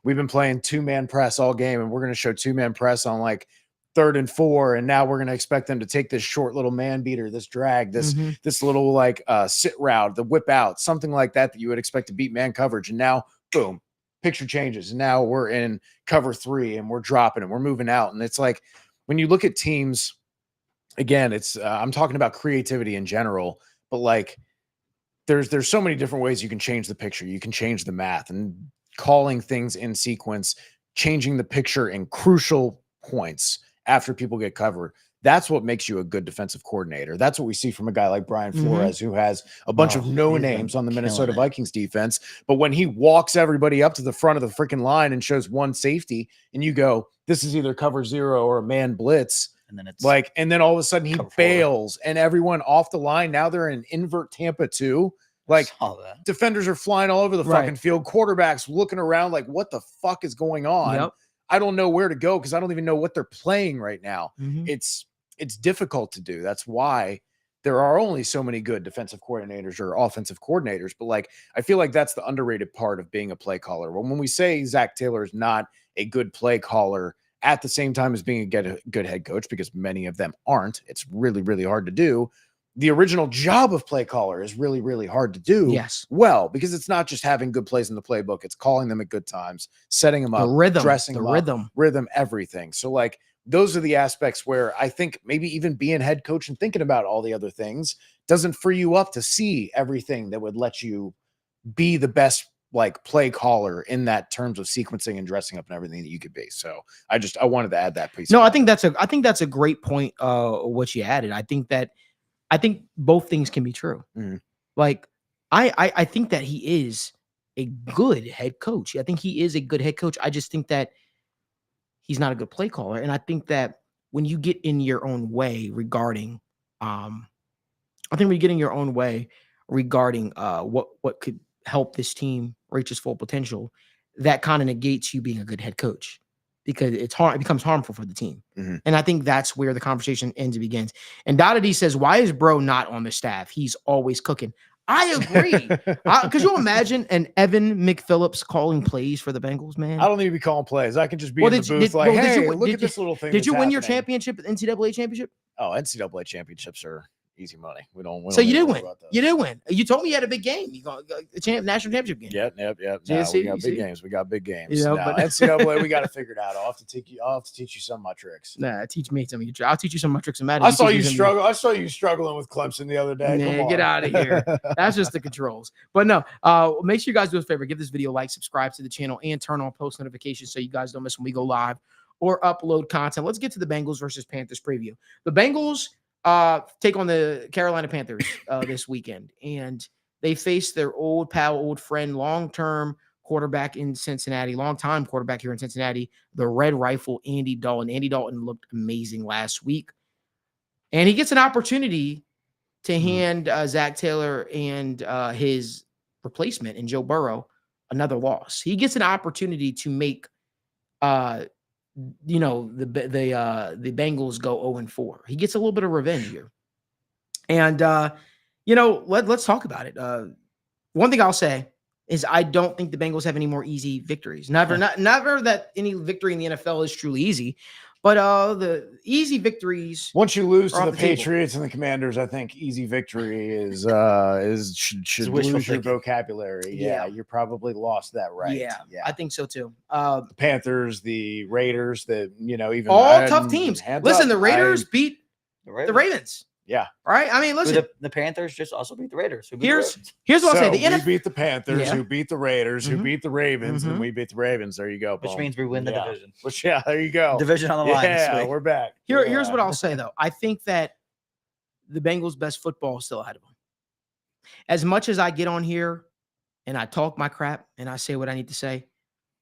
S4: we've been playing 2-man press all game and we're going to show 2-man press on like 3rd and 4, and now we're going to expect them to take this short little man beater, this drag, this little like sit route, the whip out, something like that you would expect to beat man coverage. And now, boom, picture changes. And now we're in cover 3 and we're dropping and we're moving out. And it's like when you look at teams, again, it's I'm talking about creativity in general, but like there's so many different ways you can change the picture. You can change the math and calling things in sequence, changing the picture in crucial points after people get covered. That's what makes you a good defensive coordinator. That's what we see from a guy like Brian Flores, who has a bunch of no names on the Minnesota Vikings defense. But when he walks everybody up to the front of the freaking line and shows one safety, and you go, this is either cover 0 or a man blitz. And then it's like, and then all of a sudden he bails and everyone off the line. Now they're in invert Tampa 2. Like defenders are flying all over the fucking field. Quarterbacks looking around like, what the fuck is going on? I don't know where to go because I don't even know what they're playing right now. It's difficult to do. That's why there are only so many good defensive coordinators or offensive coordinators. But like, I feel like that's the underrated part of being a play caller. When we say Zac Taylor is not a good play caller at the same time as being a good head coach, because many of them aren't, it's really, really hard to do. The original job of play caller is really, really hard to do. Well, because it's not just having good plays in the playbook. It's calling them at good times, setting them up, dressing them up, rhythm, everything. So like, those are the aspects where I think maybe even being head coach and thinking about all the other things doesn't free you up to see everything that would let you be the best like play caller in that terms of sequencing and dressing up and everything that you could be. So I wanted to add that piece.
S3: No, I think that's a great point. What you added. I think both things can be true. Like I think that he is a good head coach. I think he is a good head coach. I just think that he's not a good play caller. And I think that when you get in your own way regarding, what could help this team reach its full potential, that kind of negates you being a good head coach, because it becomes harmful for the team. And I think that's where the conversation ends and begins. And Dottie says, why is bro not on the staff? He's always cooking. I agree. Could you imagine an Evan McPhillips calling plays for the Bengals, man?
S4: I don't need to be calling plays. I can just be in the booth look at this little thing.
S3: Did you win your championship, NCAA championship?
S4: Oh, NCAA championships are easy money. We don't
S3: so you did win. You did win. You told me you had a big game. You got the national championship game.
S4: Yep. No, we got big games. We got big games. But NCAA, we got to figure it out. I'll have to teach you some of my tricks.
S3: Nah, teach me some of your tricks. I'll teach you some of my tricks and Madden.
S4: I saw you struggle. I saw you struggling with Clemson the other day.
S3: Man, get out of here. That's just the controls. But no, make sure you guys do us a favor. Give this video a like, subscribe to the channel, and turn on post notifications so you guys don't miss when we go live or upload content. Let's get to the Bengals versus Panthers preview. The Bengals take on the Carolina Panthers this weekend, and they face their old pal, old friend, long-term quarterback in Cincinnati, long-time quarterback here in Cincinnati, the Red Rifle, Andy Dalton. Andy Dalton looked amazing last week, and he gets an opportunity to hand Zac Taylor and his replacement in Joe Burrow another loss. He gets an opportunity to make the Bengals go 0-4. He gets a little bit of revenge here. And, let's talk about it. One thing I'll say is I don't think the Bengals have any more easy victories. Never that any victory in the NFL is truly easy, but the easy victories.
S4: Once you lose to the Patriots and the Commanders, I think easy victory should lose your vocabulary. Yeah, you're probably lost that right.
S3: Yeah, I think so too.
S4: The Panthers, the Raiders, even
S3: all tough teams. Listen, the Raiders beat the Ravens.
S4: Yeah.
S3: Right. I mean, listen,
S2: the Panthers just also beat the Raiders.
S3: Here's what I'll say.
S4: We beat the Panthers, who beat the Raiders, who beat the Ravens, and we beat the Ravens. There you go.
S2: Which means we win the division.
S4: There you go.
S2: Division on the line.
S4: Yeah, we're back.
S3: Here's what I'll say though. I think that the Bengals' best football is still ahead of them. As much as I get on here and I talk my crap and I say what I need to say,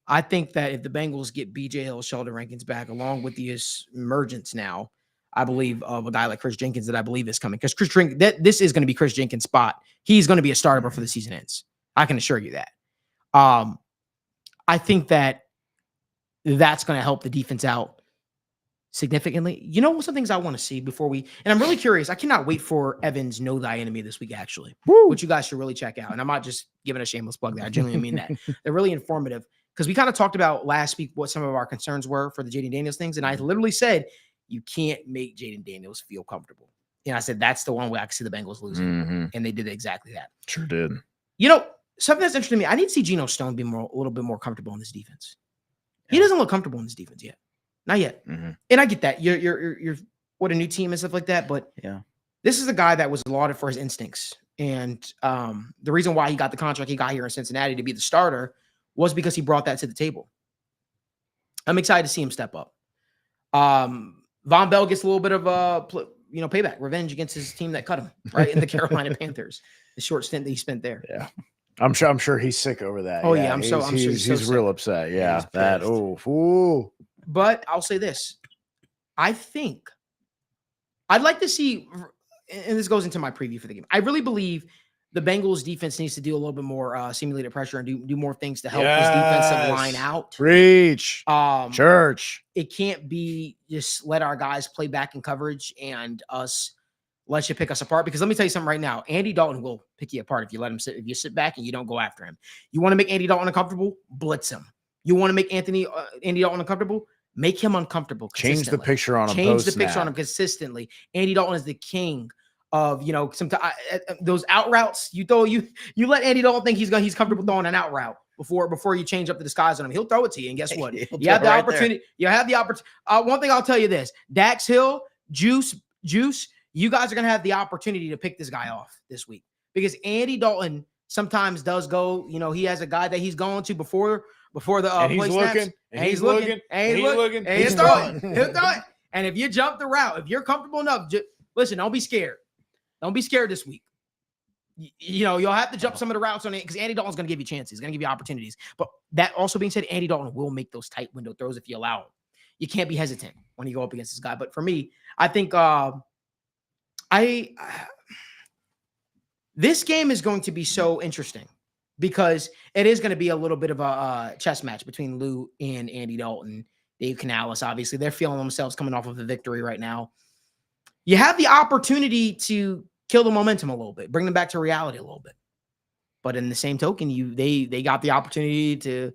S3: I think that if the Bengals get BJ Hill, Sheldon Rankins back, along with the emergence now, I believe, of a guy like Chris Jenkins that I believe is coming. Because this is going to be Chris Jenkins' spot. He's going to be a starter before the season ends. I can assure you that. I think that's going to help the defense out significantly. You know, some things I want to see before and I'm really curious. I cannot wait for Evan's Know Thy Enemy this week, actually, which you guys should really check out. And I'm not just giving a shameless plug there. I genuinely mean that. They're really informative because we kind of talked about last week what some of our concerns were for the Jaden Daniels things. And I literally said, you can't make Jaden Daniels feel comfortable. And I said, that's the one way I can see the Bengals losing. And they did exactly that.
S4: Sure did.
S3: You know, something that's interesting to me, I need to see Geno Stone be a little bit more comfortable in this defense. He doesn't look comfortable in this defense yet. Not yet. And I get that. You're what a new team and stuff like that. But this is a guy that was lauded for his instincts. And the reason why he got the contract he got here in Cincinnati to be the starter was because he brought that to the table. I'm excited to see him step up. Von Bell gets a little bit of payback, revenge against his team that cut him, right? In the Carolina Panthers, the short stint that he spent there.
S4: Yeah. I'm sure he's sick over that.
S3: Oh yeah, I'm sure
S4: he's real upset. Yeah. That ooh.
S3: But I'll say this. I think I'd like to see, and this goes into my preview for the game. I really believe the Bengals defense needs to do a little bit more simulated pressure and do more things to help this defensive line out.
S4: Preach. Church.
S3: It can't be just let our guys play back in coverage and us let you pick us apart. Because let me tell you something right now. Andy Dalton will pick you apart if you let him sit. If you sit back and you don't go after him. You want to make Andy Dalton uncomfortable? Blitz him. You want to make Andy Dalton uncomfortable? Make him uncomfortable.
S4: Change the picture on him.
S3: Change the picture on him consistently. Andy Dalton is the king of, sometimes those out routes. You let Andy Dalton think he's comfortable throwing an out route before you change up the disguise on him. He'll throw it to you, and guess what? You have the opportunity. You have the opportunity. One thing I'll tell you this: Dax Hill, Juice. You guys are gonna have the opportunity to pick this guy off this week because Andy Dalton sometimes does go. He has a guy that he's going to before the play snaps. He's looking. He'll throw it. And if you jump the route, if you're comfortable enough, listen, don't be scared. Don't be scared this week. You'll have to jump some of the routes on it because Andy Dalton's going to give you chances. He's going to give you opportunities. But that also being said, Andy Dalton will make those tight window throws if you allow him. You can't be hesitant when you go up against this guy. But for me, I think this game is going to be so interesting because it is going to be a little bit of a chess match between Lou and Andy Dalton. Dave Canales, obviously, they're feeling themselves coming off of a victory right now. You have the opportunity to kill the momentum a little bit, bring them back to reality a little bit. But in the same token, they got the opportunity to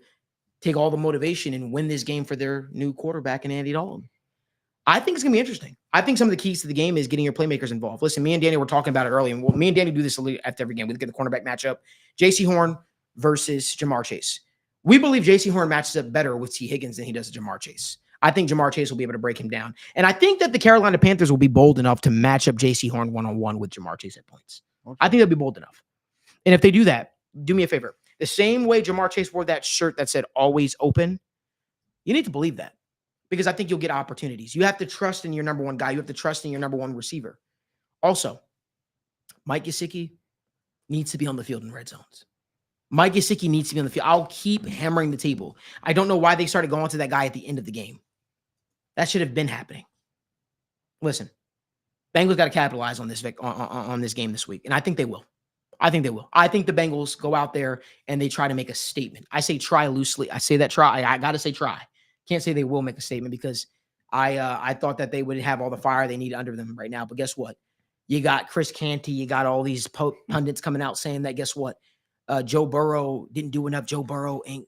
S3: take all the motivation and win this game for their new quarterback in Andy Dalton. I think it's going to be interesting. I think some of the keys to the game is getting your playmakers involved. Listen, me and Danny were talking about it earlier, and me and Danny do this after every game. We look at the cornerback matchup, J.C. Horn versus Jamar Chase. We believe J.C. Horn matches up better with T. Higgins than he does with Jamar Chase. I think Jamar Chase will be able to break him down. And I think that the Carolina Panthers will be bold enough to match up J.C. Horn one-on-one with Jamar Chase at points. Okay. I think they'll be bold enough. And if they do that, do me a favor. The same way Jamar Chase wore that shirt that said always open, you need to believe that because I think you'll get opportunities. You have to trust in your number one guy. You have to trust in your number one receiver. Also, Mike Gesicki needs to be on the field in red zones. Mike Gesicki needs to be on the field. I'll keep hammering the table. I don't know why they started going to that guy at the end of the game. That should have been happening. Listen, Bengals got to capitalize on this on this game this week, and I think they will. I think they will. I think the Bengals go out there and they try to make a statement. I say try loosely. I say that try. I got to say try. Can't say they will make a statement because I thought that they would have all the fire they need under them right now. But guess what? You got Chris Canty. You got all these pundits coming out saying that, guess what? Joe Burrow didn't do enough. Joe Burrow ain't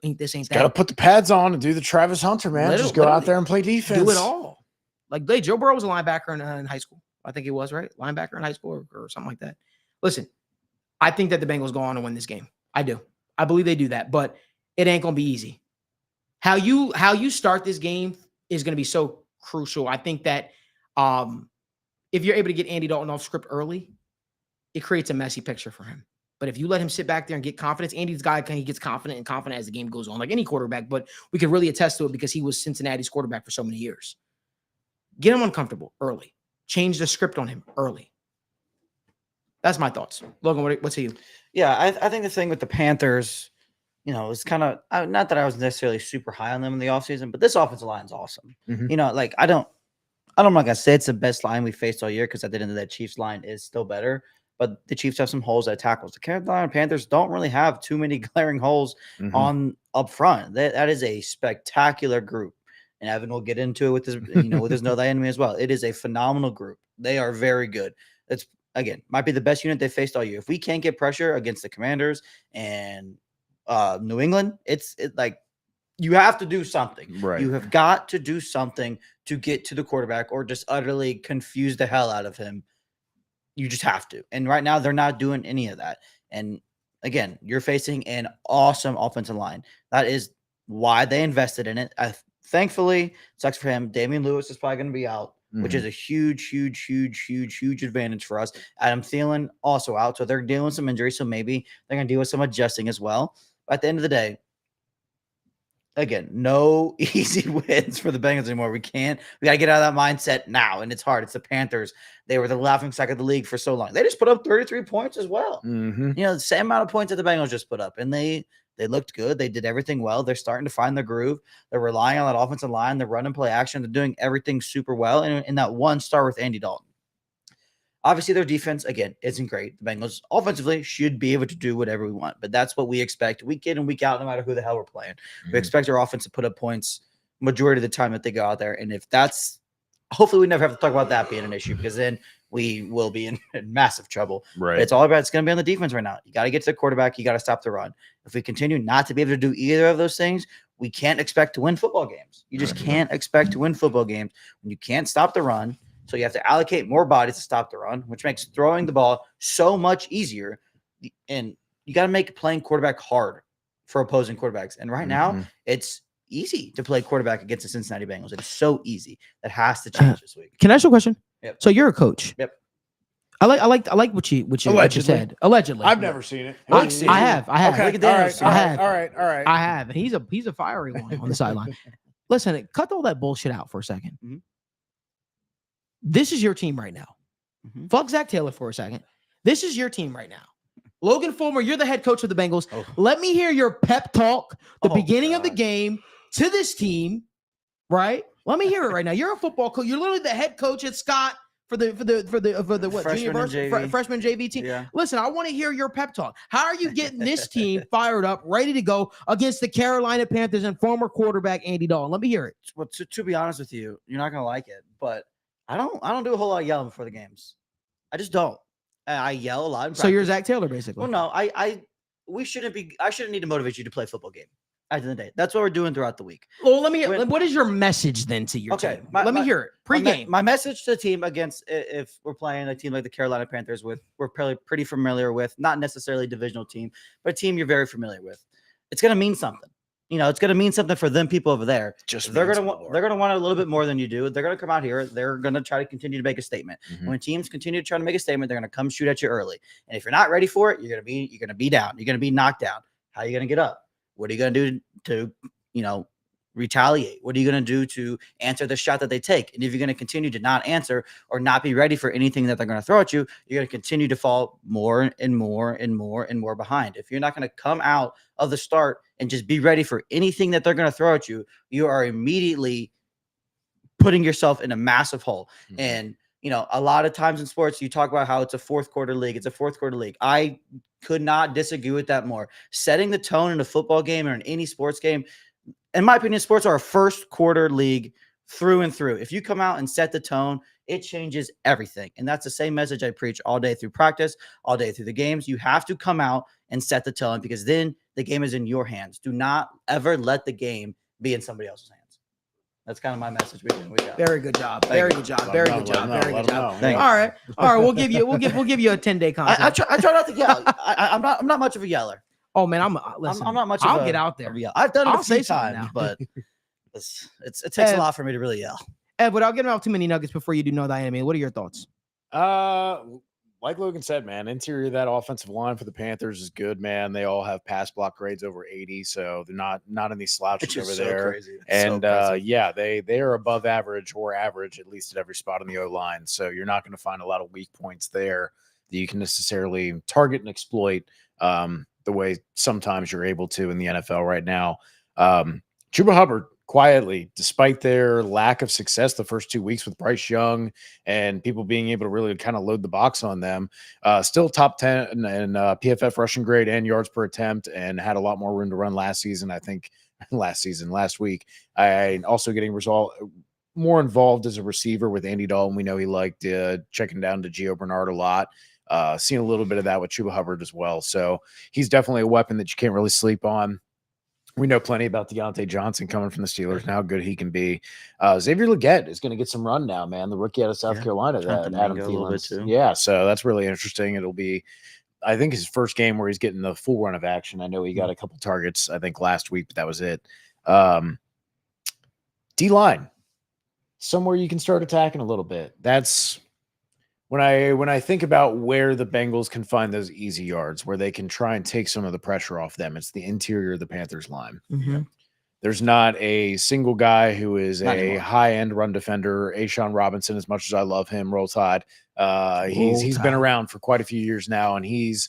S3: this, ain't that.
S4: Got to put the pads on and do the Travis Hunter, man. Just go out there and play defense.
S3: Do it all. Like Joe Burrow was a linebacker in high school. I think he was, right? Linebacker in high school or something like that. Listen, I think that the Bengals go on to win this game. I do. I believe they do that, but it ain't going to be easy. How you start this game is going to be so crucial. I think that if you're able to get Andy Dalton off script early, it creates a messy picture for him. But if you let him sit back there and get confidence, Andy's guy, he gets confident as the game goes on, like any quarterback, but we could really attest to it because he was Cincinnati's quarterback for so many years. Get him uncomfortable early. Change the script on him early. That's my thoughts. Logan, what's you?
S2: Yeah, I think the thing with the Panthers, it's kind of not that I was necessarily super high on them in the offseason, but this offensive line is awesome. Mm-hmm. I'm not gonna say it's the best line we faced all year because at the end of that Chiefs line is still better. But the Chiefs have some holes at tackles. The Carolina Panthers don't really have too many glaring holes on up front. That is a spectacular group. And Evan will get into it with his, with his Know Thy Enemy as well. It is a phenomenal group. They are very good. It's again might be the best unit they faced all year. If we can't get pressure against the Commanders and New England, it's like you have to do something.
S4: Right.
S2: You have got to do something to get to the quarterback or just utterly confuse the hell out of him. You just have to. And right now, they're not doing any of that. And again, you're facing an awesome offensive line. That is why they invested in it. Thankfully, sucks for him. Damian Lewis is probably going to be out, which is a huge advantage for us. Adam Thielen also out. So they're dealing with some injuries. So maybe they're going to deal with some adjusting as well. But at the end of the day, again, no easy wins for the Bengals anymore. We got to get out of that mindset now. And it's hard. It's the Panthers. They were the laughingstock of the league for so long. They just put up 33 points as well. The same amount of points that the Bengals just put up. And they looked good. They did everything well. They're starting to find the groove. They're relying on that offensive line, the run and play action. They're doing everything super well. And in that one star with Andy Dalton. Obviously, their defense, again, isn't great. The Bengals offensively should be able to do whatever we want, but that's what we expect week in and week out, no matter who the hell we're playing. We expect our offense to put up points majority of the time that they go out there. And if that's – hopefully we never have to talk about that being an issue because then we will be in massive trouble.
S4: Right.
S2: But it's all about – it's going to be on the defense right now. You got to get to the quarterback. You got to stop the run. If we continue not to be able to do either of those things, we can't expect to win football games. You just can't expect to win football games when you can't stop the run. So you have to allocate more bodies to stop the run, which makes throwing the ball so much easier. And you got to make playing quarterback hard for opposing quarterbacks. And right now, it's easy to play quarterback against the Cincinnati Bengals. It's so easy. That has to change this week.
S3: Can I ask you a question?
S2: Yep.
S3: So you're a coach.
S2: Yep.
S3: I like what you said. Allegedly.
S4: I've never seen it.
S3: I have.
S4: Okay.
S2: Look at that.
S3: I have.
S4: All right.
S3: I have. And he's a fiery one on the sideline. Listen, cut all that bullshit out for a second. This is your team right now. Fuck Zac Taylor for a second. This is your team right now. Logan Fulmer, you're the head coach of the Bengals. Let me hear your pep talk, the beginning of the game to this team, right? Let me hear it right now. You're a football coach. You're literally the head coach at Scott for the what freshman JV team.
S2: Yeah.
S3: Listen, I want to hear your pep talk. How are you getting this team fired up, ready to go against the Carolina Panthers and former quarterback Andy Dalton? Let me hear it.
S2: Well, to be honest with you, you're not gonna like it, but I don't do a whole lot of yelling before the games. I just don't. I yell a lot. In
S3: so you're
S2: practice.
S3: Zac Taylor, basically.
S2: Well, no, I shouldn't need to motivate you to play football game. At the end of the day, that's what we're doing throughout the week.
S3: Well, let me hear. What is your message then to your team? Let me hear it. Pre-game.
S2: My message to the team against if we're playing a team like the Carolina Panthers we're probably pretty familiar with, not necessarily a divisional team, but a team you're very familiar with. It's going to mean something. It's going to mean something for them people over there. They're going to want a little bit more than you do. They're going to come out here. They're going to try to continue to make a statement. When teams continue to try to make a statement, they're going to come shoot at you early. And if you're not ready for it, you're going to be down. You're going to be knocked down. How are you going to get up? What are you going to do to retaliate? What are you going to do to answer the shot that they take? And if you're going to continue to not answer or not be ready for anything that they're going to throw at you, you're going to continue to fall more and more and more and more behind. If you're not going to come out of the start and just be ready for anything that they're going to throw at you, you are immediately putting yourself in a massive hole. And, a lot of times in sports, you talk about how it's a fourth quarter league. It's a fourth quarter league. I could not disagree with that more. Setting the tone in a football game or in any sports game, in my opinion, sports are a first quarter league through and through. If you come out and set the tone, it changes everything. And that's the same message I preach all day through practice, all day through the games. You have to come out and set the tone because then the game is in your hands. Do not ever let the game be in somebody else's hands. That's kind of my message.
S3: Very good job. Very good job. Very good job. Very good job.
S2: Thank you.
S3: All right. We'll give you a 10-day contract.
S2: I try not to yell. I'm not much of a yeller.
S3: Oh man, I'm
S2: not much.
S3: I'll get out there.
S2: I've done it
S3: I'll
S2: a few
S3: say something
S2: times,
S3: now.
S2: but it takes a lot for me to really yell.
S3: Ed, without getting off too many nuggets before you do Know Thy Enemy, what are your thoughts?
S4: Like Logan said, man, interior of that offensive line for the Panthers is good, man. They all have pass block grades over 80, so they're not in these slouches over there.
S2: Crazy.
S4: And they are above average or average at least at every spot on the O line. So you're not going to find a lot of weak points there that you can necessarily target and exploit the way sometimes you're able to in the NFL right now. Chuba Hubbard, quietly, despite their lack of success the first 2 weeks with Bryce Young and people being able to really kind of load the box on them, still top 10 in PFF rushing grade and yards per attempt, and had a lot more room to run last season. I think last week, I also getting more involved as a receiver with Andy Dalton. We know he liked checking down to Gio Bernard a lot. Seeing a little bit of that with Chuba Hubbard as well. So he's definitely a weapon that you can't really sleep on. We know plenty about Deontay Johnson coming from the Steelers and how good he can be. Xavier Legette is going to get some run now, man. The rookie out of South Carolina, that Adam Thielen's. Yeah, so that's really interesting. It'll be, I think, his first game where he's getting the full run of action. I know he got a couple targets, I think, last week, but that was it. D-line, somewhere you can start attacking a little bit. That's when I think about where the Bengals can find those easy yards, where they can try and take some of the pressure off them. It's the interior of the Panthers line.
S3: Mm-hmm.
S4: There's not a single guy who is a high-end run defender. Ashawn Robinson, as much as I love him, Roll Tide, he's been around for quite a few years now, and he's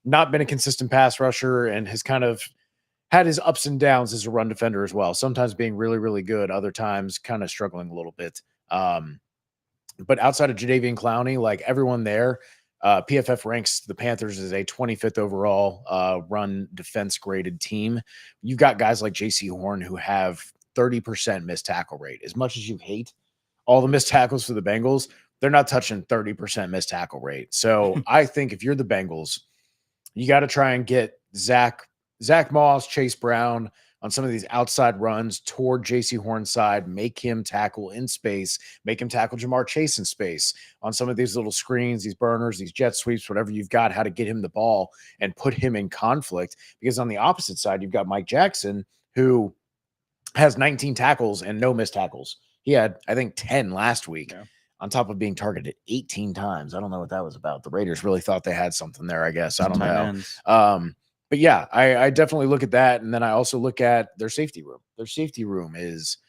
S4: not been a consistent pass rusher and has kind of had his ups and downs as a run defender as well. Sometimes being really, really good, other times kind of struggling a little bit. But outside of Jadeveon Clowney, like everyone there, PFF ranks the Panthers as a 25th overall run defense graded team. You've got guys like JC Horn who have 30% missed tackle rate. As much as you hate all the missed tackles for the Bengals, they're not touching 30% missed tackle rate. So I think if you're the Bengals, you got to try and get Zach Moss, Chase Brown on some of these outside runs toward JC Horn's side, make him tackle in space, make him tackle Jamar Chase in space on some of these little screens, these burners, these jet sweeps, whatever you've got, how to get him the ball and put him in conflict. Because on the opposite side, you've got Mike Jackson, who has 19 tackles and no missed tackles. He had, I think, 10 last week. Yeah. On top of being targeted 18 times. I don't know what that was about. The Raiders really thought they had something there, I guess. I don't know. But yeah, I definitely look at that. And then I also look at their safety room. Their safety room is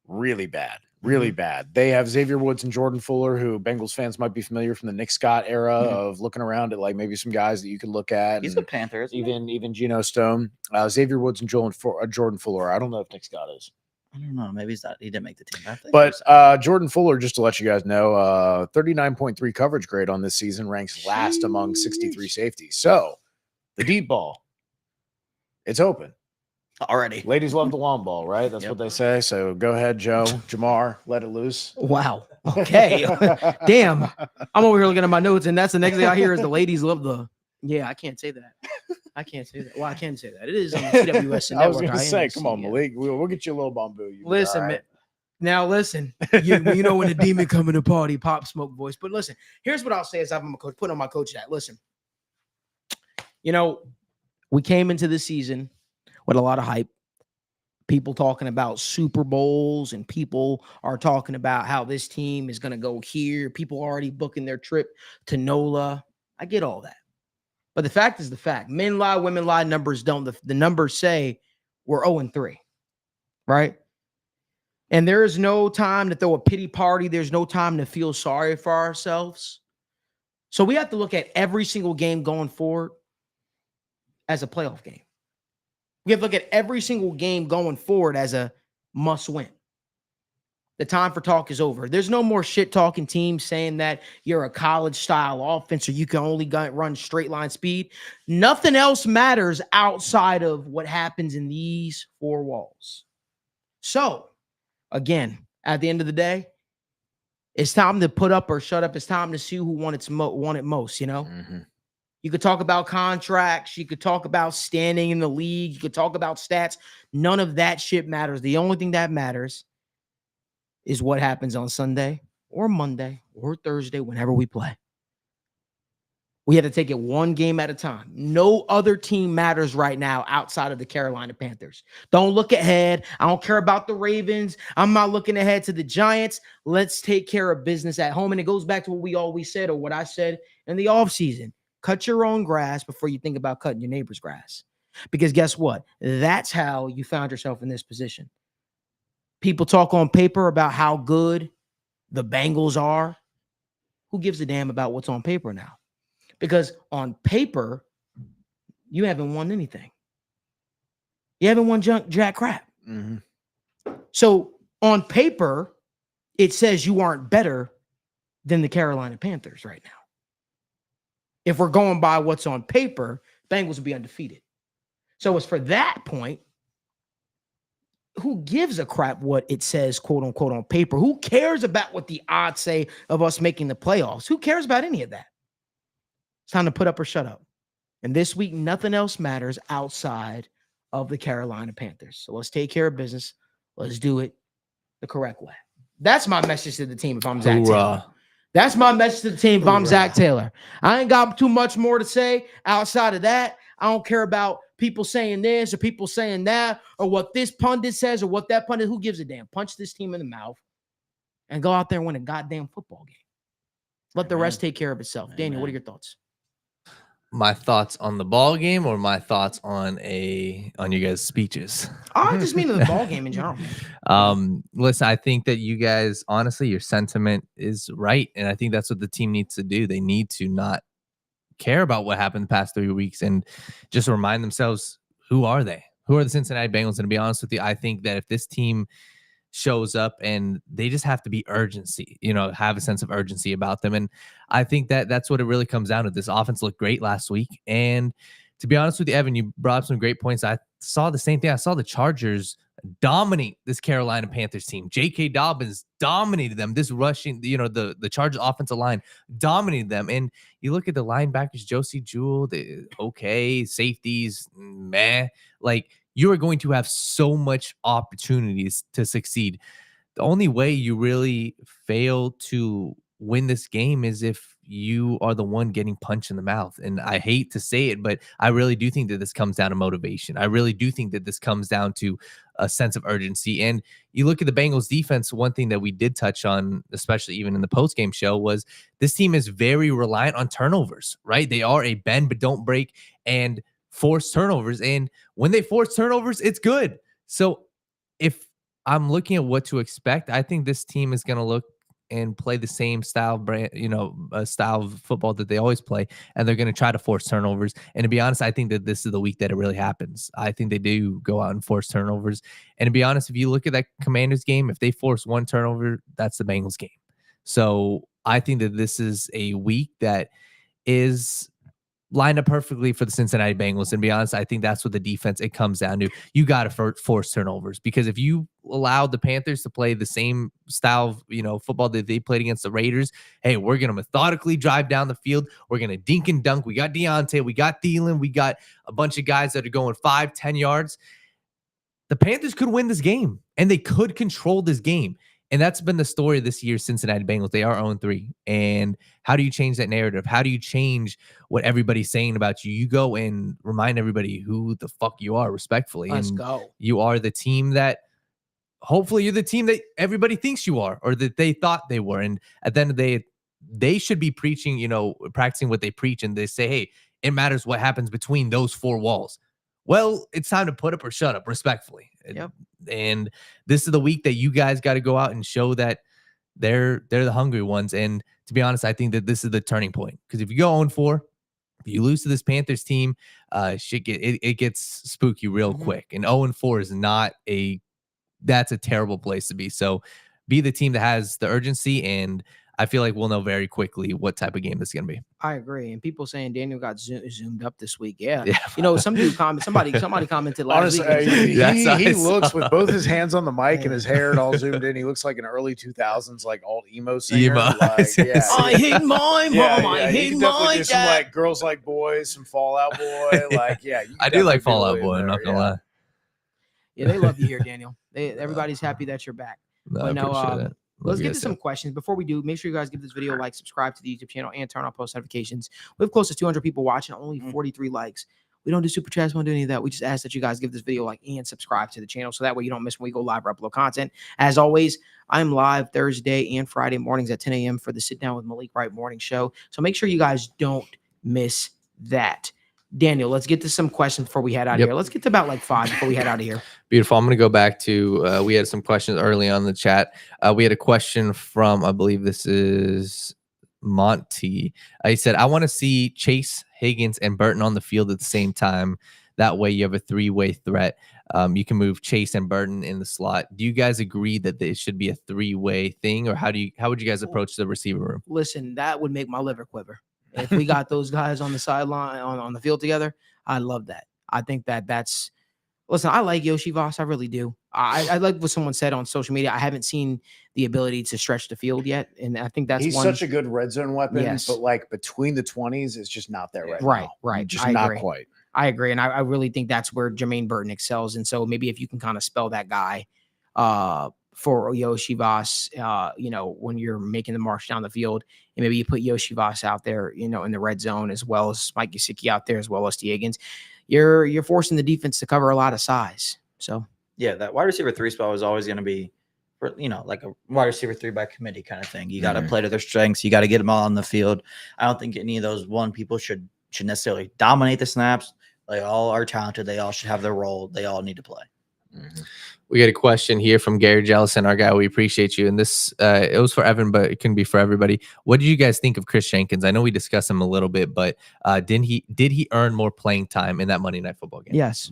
S4: really bad, really bad. They have Xavier Woods and Jordan Fuller, who Bengals fans might be familiar from the Nick Scott era of looking around at like maybe some guys that you could look at.
S2: He's the Panthers.
S4: Even Geno Stone, Xavier Woods and Jordan Fuller. I don't know if Nick Scott is.
S2: I don't know. Maybe he's not. He didn't make the team.
S4: But Jordan Fuller, just to let you guys know, 39.3 coverage grade on this season, ranks last among 63 safeties. So the deep ball, it's open
S2: already.
S4: Ladies love the long ball, right? That's what they say. So go ahead, Joe, Jamar, let it loose.
S3: Wow. Okay. Damn. I'm over here looking at my notes, and that's the next thing I hear is the ladies love the. Yeah, I can't say that. I can't say that. Well, I can say that. It is on the TWS network.
S4: I was going to say, come on, Malik. We'll get you a little bamboo.
S3: Listen, man. Now, listen. You know when the demon come in the party, Pop Smoke voice. But listen, here's what I'll say as I'm a coach, put on my coach hat. Listen, we came into the season with a lot of hype. People talking about Super Bowls, and people are talking about how this team is going to go here. People already booking their trip to NOLA. I get all that. But the fact is the fact. Men lie, women lie, numbers don't. The numbers say we're 0-3, right? And there is no time to throw a pity party. There's no time to feel sorry for ourselves. So we have to look at every single game going forward as a playoff game. We have to look at every single game going forward as a must win. The time for talk is over. There's no more shit talking teams saying that you're a college style offense or you can only run straight line speed. Nothing else matters outside of what happens in these four walls. So, again, at the end of the day, it's time to put up or shut up. It's time to see who won it most, You could talk about contracts. You could talk about standing in the league. You could talk about stats. None of that shit matters. The only thing that matters is what happens on Sunday or Monday or Thursday, whenever we play. We have to take it one game at a time. No other team matters right now outside of the Carolina Panthers. Don't look ahead. I don't care about the Ravens. I'm not looking ahead to the Giants. Let's take care of business at home. And it goes back to what we always said, or what I said in the offseason. Cut your own grass before you think about cutting your neighbor's grass. Because guess what? That's how you found yourself in this position. People talk on paper about how good the Bengals are. Who gives a damn about what's on paper now? Because on paper, you haven't won anything. You haven't won jack crap. So on paper, it says you aren't better than the Carolina Panthers right now. If we're going by what's on paper, Bengals would be undefeated. So as for that point, who gives a crap what it says, quote unquote, on paper? Who cares about what the odds say of us making the playoffs? Who cares about any of that? It's time to put up or shut up. And this week, nothing else matters outside of the Carolina Panthers. So let's take care of business. Let's do it the correct way. That's my message to the team if I'm Zac Taylor. That's my message to the team if I'm Zac Taylor. I ain't got too much more to say outside of that. I don't care about people saying this or people saying that or what this pundit says or what that pundit. Who gives a damn? Punch this team in the mouth and go out there and win a goddamn football game. Let the rest take care of itself. Daniel, what are your thoughts?
S5: My thoughts on the ball game or my thoughts on you guys' speeches?
S3: I just mean the ball game in general.
S5: Listen, I think that you guys, honestly, your sentiment is right. And I think that's what the team needs to do. They need to not care about what happened the past 3 weeks and just remind themselves, who are they? Who are the Cincinnati Bengals? And to be honest with you, I think that if this team shows up and they just have to be urgency, have a sense of urgency about them. And I think that that's what it really comes down to. This offense looked great last week. And to be honest with you, Evan, you brought up some great points. I saw the same thing. I saw the Chargers dominate this Carolina Panthers team. J.K. Dobbins dominated them. This rushing, the Chargers offensive line dominated them. And you look at the linebackers, Josie Jewell, safeties, meh. Like, you are going to have so much opportunities to succeed. The only way you really fail to win this game is if you are the one getting punched in the mouth. And I hate to say it, but I really do think that this comes down to motivation. I really do think that this comes down to a sense of urgency. And you look at the Bengals defense, one thing that we did touch on, especially even in the post-game show, was this team is very reliant on turnovers, right? They are a bend but don't break and force turnovers. And when they force turnovers, it's good. So if I'm looking at what to expect, I think this team is going to look and play the same style style of football that they always play. And they're going to try to force turnovers. And to be honest, I think that this is the week that it really happens. I think they do go out and force turnovers. And to be honest, if you look at that Commanders game, if they force one turnover, that's the Bengals game. So I think that this is a week that is lined up perfectly for the Cincinnati Bengals. And to be honest, I think that's what the defense, it comes down to. You got to force turnovers, because if you allow the Panthers to play the same style of, football that they played against the Raiders, hey, we're going to methodically drive down the field. We're going to dink and dunk. We got Deontay. We got Thielen. We got a bunch of guys that are going 5-10 yards. The Panthers could win this game, and they could control this game. And that's been the story of this year's Cincinnati Bengals. They are 0-3. And how do you change that narrative? How do you change what everybody's saying about you? You go and remind everybody who the fuck you are, respectfully.
S3: Let's go.
S5: You are the team that, hopefully you're the team that everybody thinks you are, or that they thought they were. And at the end of the day, they should be preaching, practicing what they preach. And they say, hey, it matters what happens between those four walls. Well, it's time to put up or shut up, respectfully.
S3: Yep.
S5: And this is the week that you guys got to go out and show that they're the hungry ones. And to be honest, I think that this is the turning point, because if you go 0-4, if you lose to this Panthers team, it gets spooky real quick. And 0-4 is that's a terrible place to be. So be the team that has the urgency, and I feel like we'll know very quickly what type of game this is going to be.
S3: I agree. And people saying Daniel got zoomed up this week. Yeah. Some dude somebody commented last
S4: Honestly,
S3: week.
S4: he looks with both his hands on the mic and his hair all zoomed in. He looks like an early 2000s like alt emo singer.
S5: I
S3: hate my mom. I hate my
S4: do some like Girls Like Boys, some Fall Out Boy.
S5: I do like Fall Out Boy. I'm not gonna lie.
S3: Yeah, they love you here, Daniel. Everybody's happy that you're back.
S5: No, I appreciate it.
S3: Let's get to some questions. Before we do, make sure you guys give this video a like, subscribe to the YouTube channel, and turn on post notifications. We have close to 200 people watching, only 43 likes. We don't do super chats, we don't do any of that. We just ask that you guys give this video a like and subscribe to the channel, so that way you don't miss when we go live or upload content. As always, I'm live Thursday and Friday mornings at 10 a.m. for the Sit Down with Malik Wright morning show. So make sure you guys don't miss that. Daniel, let's get to some questions before we head out of here. Let's get to about like 5 before we head out of here.
S5: Beautiful. I'm going to go back to, we had some questions early on in the chat. We had a question from, I believe this is Monty. He said, I want to see Chase, Higgins, and Burton on the field at the same time. That way you have a three-way threat. You can move Chase and Burton in the slot. Do you guys agree that it should be a 3-way thing, or how would you guys approach the receiver room?
S3: Listen, that would make my liver quiver. If we got those guys on the sideline on the field together, I love that. I think that's. Listen, I like Yoshi Voss. I really do. I like what someone said on social media. I haven't seen the ability to stretch the field yet, and I think that's
S4: he's
S3: one.
S4: such a good red zone weapon,
S3: Yes.
S4: but like between the 20s, it's just not there right now.
S3: Right.
S4: Just
S3: I
S4: not
S3: agree.
S4: quite.
S3: I agree, and I really think that's where Jermaine Burton excels. And so maybe if you can kind of spell that guy for Yoshi Voss, when you're making the march down the field, and maybe you put Yoshi Voss out there, in the red zone, as well as Mike Gesicki out there, as well as T. Higgins, you're forcing the defense to cover a lot of size. So
S2: yeah, that wide receiver 3 spot was always going to be, like a wide receiver 3 by committee kind of thing. You got to play to their strengths. You got to get them all on the field. I don't think any of those people should necessarily dominate the snaps. They all are talented. They all should have their role. They all need to play.
S5: We got a question here from Gary Jellison, our guy. We appreciate you. And this, it was for Evan, but it can be for everybody. What did you guys think of Chris Jenkins? I know we discussed him a little bit, but did he earn more playing time in that Monday Night Football game?
S3: yes.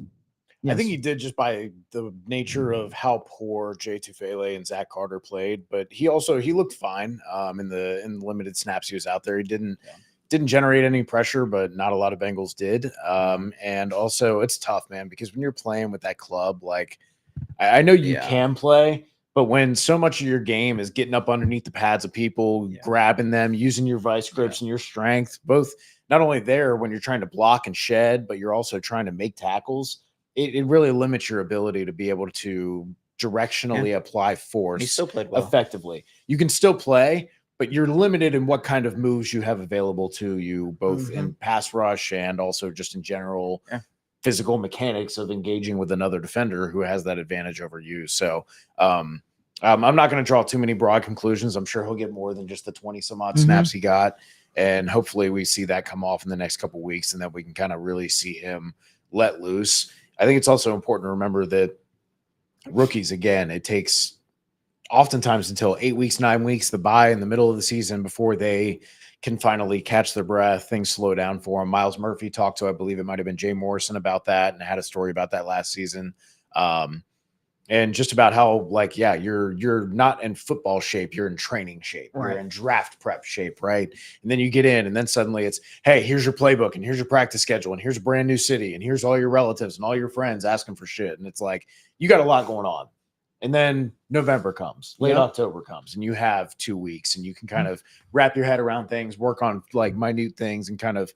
S4: I think he did, just by the nature of how poor Jay Tufele and Zach Carter played, but he looked fine in the limited snaps he was out there. He didn't generate any pressure, but not a lot of Bengals did. And also it's tough, man, because when you're playing with that club, like I know you can play, but when so much of your game is getting up underneath the pads of people, grabbing them, using your vice grips and your strength, both not only there when you're trying to block and shed, but you're also trying to make tackles. It really limits your ability to be able to directionally apply force.
S2: He still played well.
S4: Effectively. You can still play, but you're limited in what kind of moves you have available to you, both in pass rush and also just in general physical mechanics of engaging with another defender who has that advantage over you. So I'm not going to draw too many broad conclusions. I'm sure he'll get more than just the 20 some odd snaps he got. And hopefully we see that come off in the next couple of weeks, and that we can kind of really see him let loose. I think it's also important to remember that rookies, again, it takes oftentimes until 8 weeks, 9 weeks, the bye in the middle of the season before they can finally catch their breath. Things slow down for them. Miles Murphy talked to, I believe it might have been Jay Morrison, about that, and had a story about that last season. And just about how, like, you're not in football shape, you're in training shape, you're in draft prep shape, right? And then you get in, and then suddenly it's, hey, here's your playbook, and here's your practice schedule, and here's a brand new city, and here's all your relatives and all your friends asking for shit. And it's like, you got a lot going on. And then November comes, late October comes, and you have 2 weeks, and you can kind of wrap your head around things, work on like minute things, and kind of,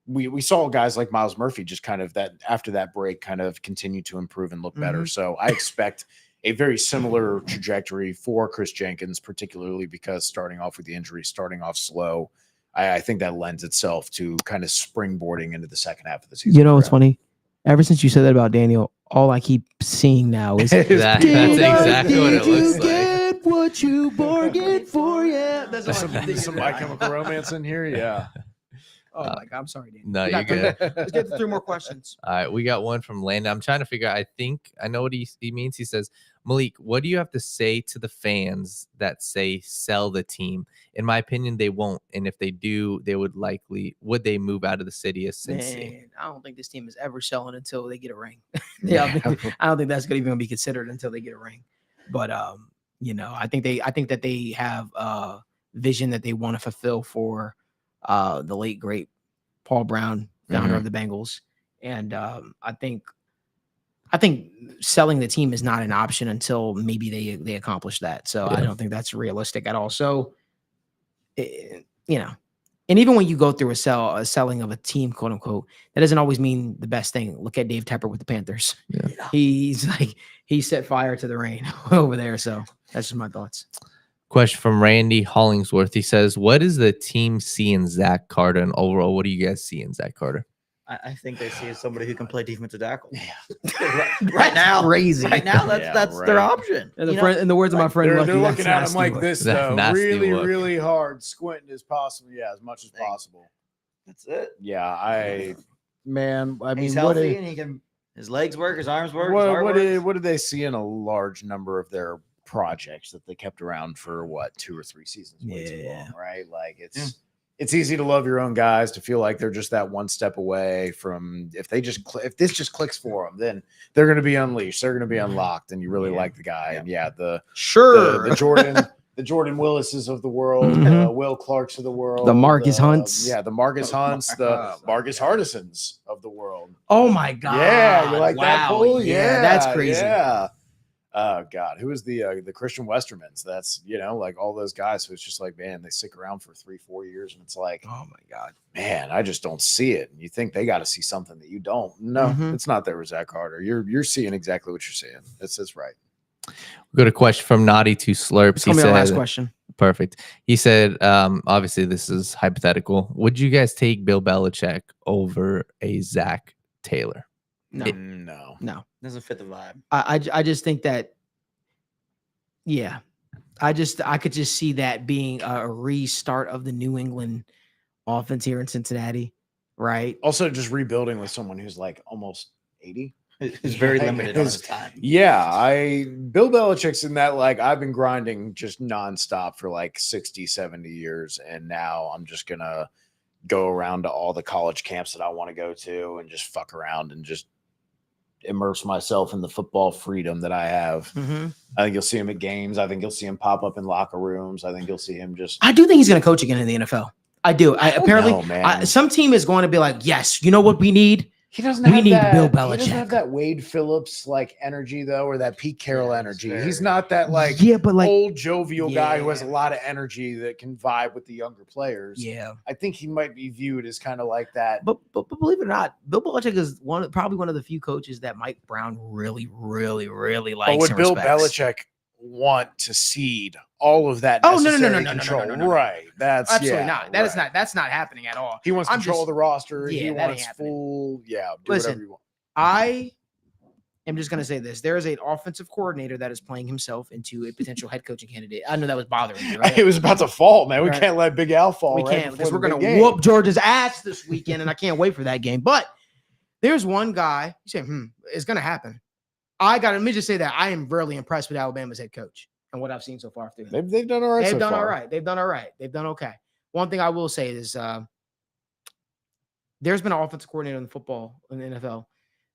S4: we saw guys like Miles Murphy just kind of that after that break kind of continue to improve and look better. So I expect a very similar trajectory for Chris Jenkins, particularly because starting off with the injury, starting off slow, I think that lends itself to kind of springboarding into the second half of the season.
S3: You know what's funny? Ever since you said that about Daniel, all I keep seeing now is
S5: that's exactly what it looks like.
S3: Get what you bargained for? Yeah, that's all I keep thinking.
S4: Some My Chemical Romance in here, yeah.
S3: Oh my God, I'm sorry, Daniel.
S5: No, you're good.
S3: Let's get to 3 more questions.
S5: All right, we got one from Landon. I'm trying to figure out. I think I know what he means. He says, Malik, what do you have to say to the fans that say sell the team? In my opinion, they won't. And if they do, they would they move out of the city as Cincy?
S3: Man, I don't think this team is ever selling until they get a ring. I don't think that's even going to be considered until they get a ring. But I think that they have a vision that they want to fulfill for the late great Paul Brown, founder of the Bengals. And I think selling the team is not an option until maybe they accomplish that. So I don't think that's realistic at all. So, and even when you go through a selling of a team, quote unquote, that doesn't always mean the best thing. Look at Dave Tepper with the Panthers. Yeah. He set fire to the rain over there. So that's just my thoughts.
S5: Question from Randy Hollingsworth. He says, what does the team see in Zach Carter? And overall, what do you guys see in Zach Carter?
S2: I think they see somebody who can play defensive tackle. right now,
S3: crazy.
S2: Right now, that's their option.
S3: And in the words of my friend,
S4: they're looking at him like this, though,
S5: really,
S4: really hard, squinting as possible. Yeah, as much as possible.
S2: That's it.
S4: Yeah, I mean,
S2: he's healthy and he can. His legs work, his arms work. What
S4: did they see in a large number of their projects that they kept around for 2 or 3 seasons? Way too long, right? Like it's easy to love your own guys, to feel like they're just that one step away from, if this just clicks for them, then they're going to be unleashed. They're going to be unlocked, and you really like the guy. And the Jordan Willises of the world, the Will Clarks of the world,
S3: the Marcus Hunts.
S4: Yeah, the Marcus Hunts, the Marcus Hardisons of the world.
S3: Oh my God.
S4: Yeah, you like that, Paul?
S3: Yeah, that's crazy.
S4: Yeah. Oh God, who is the Christian Westermans? That's, like all those guys who it's just like, man, they stick around for 3-4 years, and it's like,
S3: oh my God,
S4: man, I just don't see it. And you think they got to see something that you don't. No, it's not there with Zach Carter. You're seeing exactly what you're seeing. It's right.
S5: We got a question from Naughty to Slurps.
S3: Tell me the last question.
S5: Perfect. He said, obviously this is hypothetical. Would you guys take Bill Belichick over a Zac Taylor?
S3: No.
S2: Doesn't fit the vibe.
S3: I just think that, yeah, I could just see that being a restart of the New England offense here in Cincinnati, right?
S4: Also, just rebuilding with someone who's like almost 80.
S2: It's very limited on his time.
S4: Yeah, Bill Belichick's in that, like, I've been grinding just nonstop for like 60, 70 years, and now I'm just gonna go around to all the college camps that I want to go to and just fuck around and just immerse myself in the football freedom that I have. I think you'll see him at games. I think you'll see him pop up in locker rooms. I think you'll see him just.
S3: I do think he's going to coach again in the NFL. I do. Some team is going to be like, yes, you know what we need?
S4: We
S3: need Bill Belichick.
S4: He doesn't have that Wade Phillips like energy though, or that Pete Carroll energy. He's not that like old jovial guy who has a lot of energy that can vibe with the younger players.
S3: Yeah,
S4: I think he might be viewed as kind of like that.
S3: But believe it or not, Bill Belichick is probably one of the few coaches that Mike Brown really, really, really likes.
S4: But would Bill Belichick want to cede all of that necessary control?
S3: No.
S4: Right. That's
S3: absolutely not. That's not happening at all.
S4: He wants control of the roster.
S3: Yeah,
S4: he wants full. Yeah. Whatever you want.
S3: I am just going to say this. There is an offensive coordinator that is playing himself into a potential head coaching candidate. I know that was bothering you, right?
S4: It was about to fall, man. We can't let Big Al fall.
S3: We can't, because we're going to whoop Georgia's ass this weekend, and I can't wait for that game. But there's one guy, you say, it's going to happen. Let me just say that I am really impressed with Alabama's head coach and what I've seen so far.
S4: They've done all right.
S3: They've done all right. They've done all right. They've done okay. One thing I will say is there's been an offensive coordinator in football in the NFL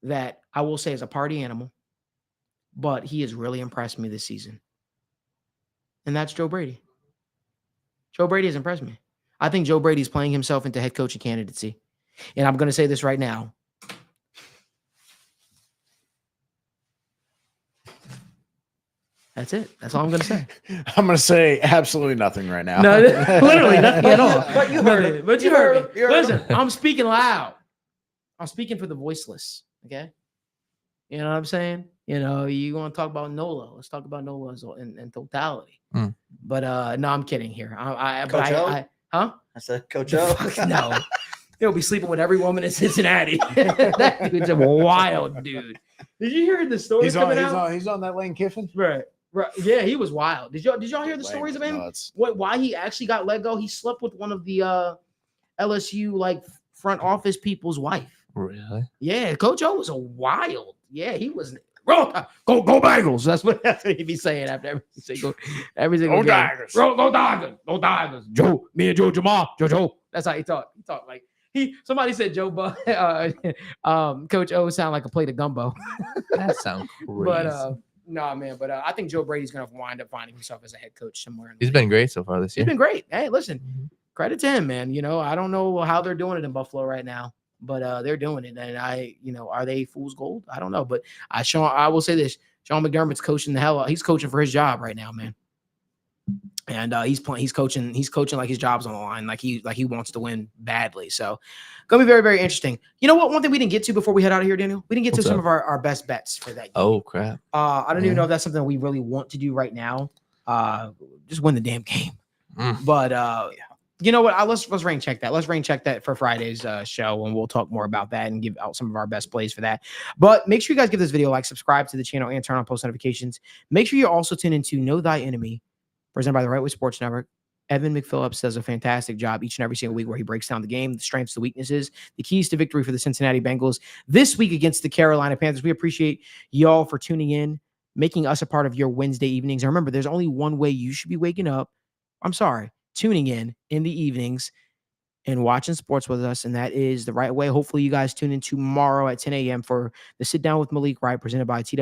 S3: that I will say is a party animal, but he has really impressed me this season. And that's Joe Brady. Joe Brady has impressed me. I think Joe Brady's playing himself into head coaching candidacy. And I'm going to say this right now. That's it. That's all I'm going to say.
S4: I'm going to say absolutely nothing right now.
S3: No, literally nothing at all.
S2: But you heard it.
S3: But you heard it. Listen, I'm speaking loud. I'm speaking for the voiceless. Okay. You know what I'm saying? You want to talk about NOLA. Let's talk about NOLA in totality. But no, I'm kidding here.
S2: I said Coach O.
S3: No. He'll be sleeping with every woman in Cincinnati. That dude's a wild dude. Did you hear the story?
S4: He's on that Lane Kiffin.
S3: Right. Yeah, he was wild. Did y'all hear the stories of him? Why he actually got let go? He slept with one of the LSU like front office people's wife.
S5: Really?
S3: Yeah, Coach O was a wild. Yeah, he was. Go Bengals. That's what he'd be saying after every single game.
S4: Tigers.
S3: Go Tigers. Go Tigers. Joe, me and Joe Jamal. Joe. That's how he talked. He talked like somebody said Coach O sound like a plate of gumbo.
S5: That sounds crazy.
S3: But no, man. But I think Joe Brady's gonna wind up finding himself as a head coach somewhere.
S5: He's been great so far this year.
S3: He's been great. Hey, listen, credit to him, man. I don't know how they're doing it in Buffalo right now, but they're doing it. And are they fool's gold? I don't know. But I will say this: Sean McDermott's coaching the hell out. He's coaching for his job right now, man. And he's coaching like his job's on the line, like he wants to win badly. So gonna be very, very interesting. You know what? One thing we didn't get to before we head out of here, Daniel, we didn't get to some of our best bets for that game.
S5: Oh crap.
S3: I don't even know if that's something we really want to do right now. Just win the damn game. But you know what? Let's rain check that. Let's rain check that for Friday's show, and we'll talk more about that and give out some of our best plays for that. But make sure you guys give this video a like, subscribe to the channel, and turn on post notifications. Make sure you also tune into Know Thy Enemy, presented by the Right Way Sports Network. Evan McPhillips does a fantastic job each and every single week where he breaks down the game, the strengths, the weaknesses, the keys to victory for the Cincinnati Bengals this week against the Carolina Panthers. We appreciate y'all for tuning in, making us a part of your Wednesday evenings. And remember, there's only one way you should be waking up. Tuning in the evenings. and watching sports with us, and that is the right way. Hopefully, you guys tune in tomorrow at 10 a.m. for the Sit Down with Malik Wright presented by TW.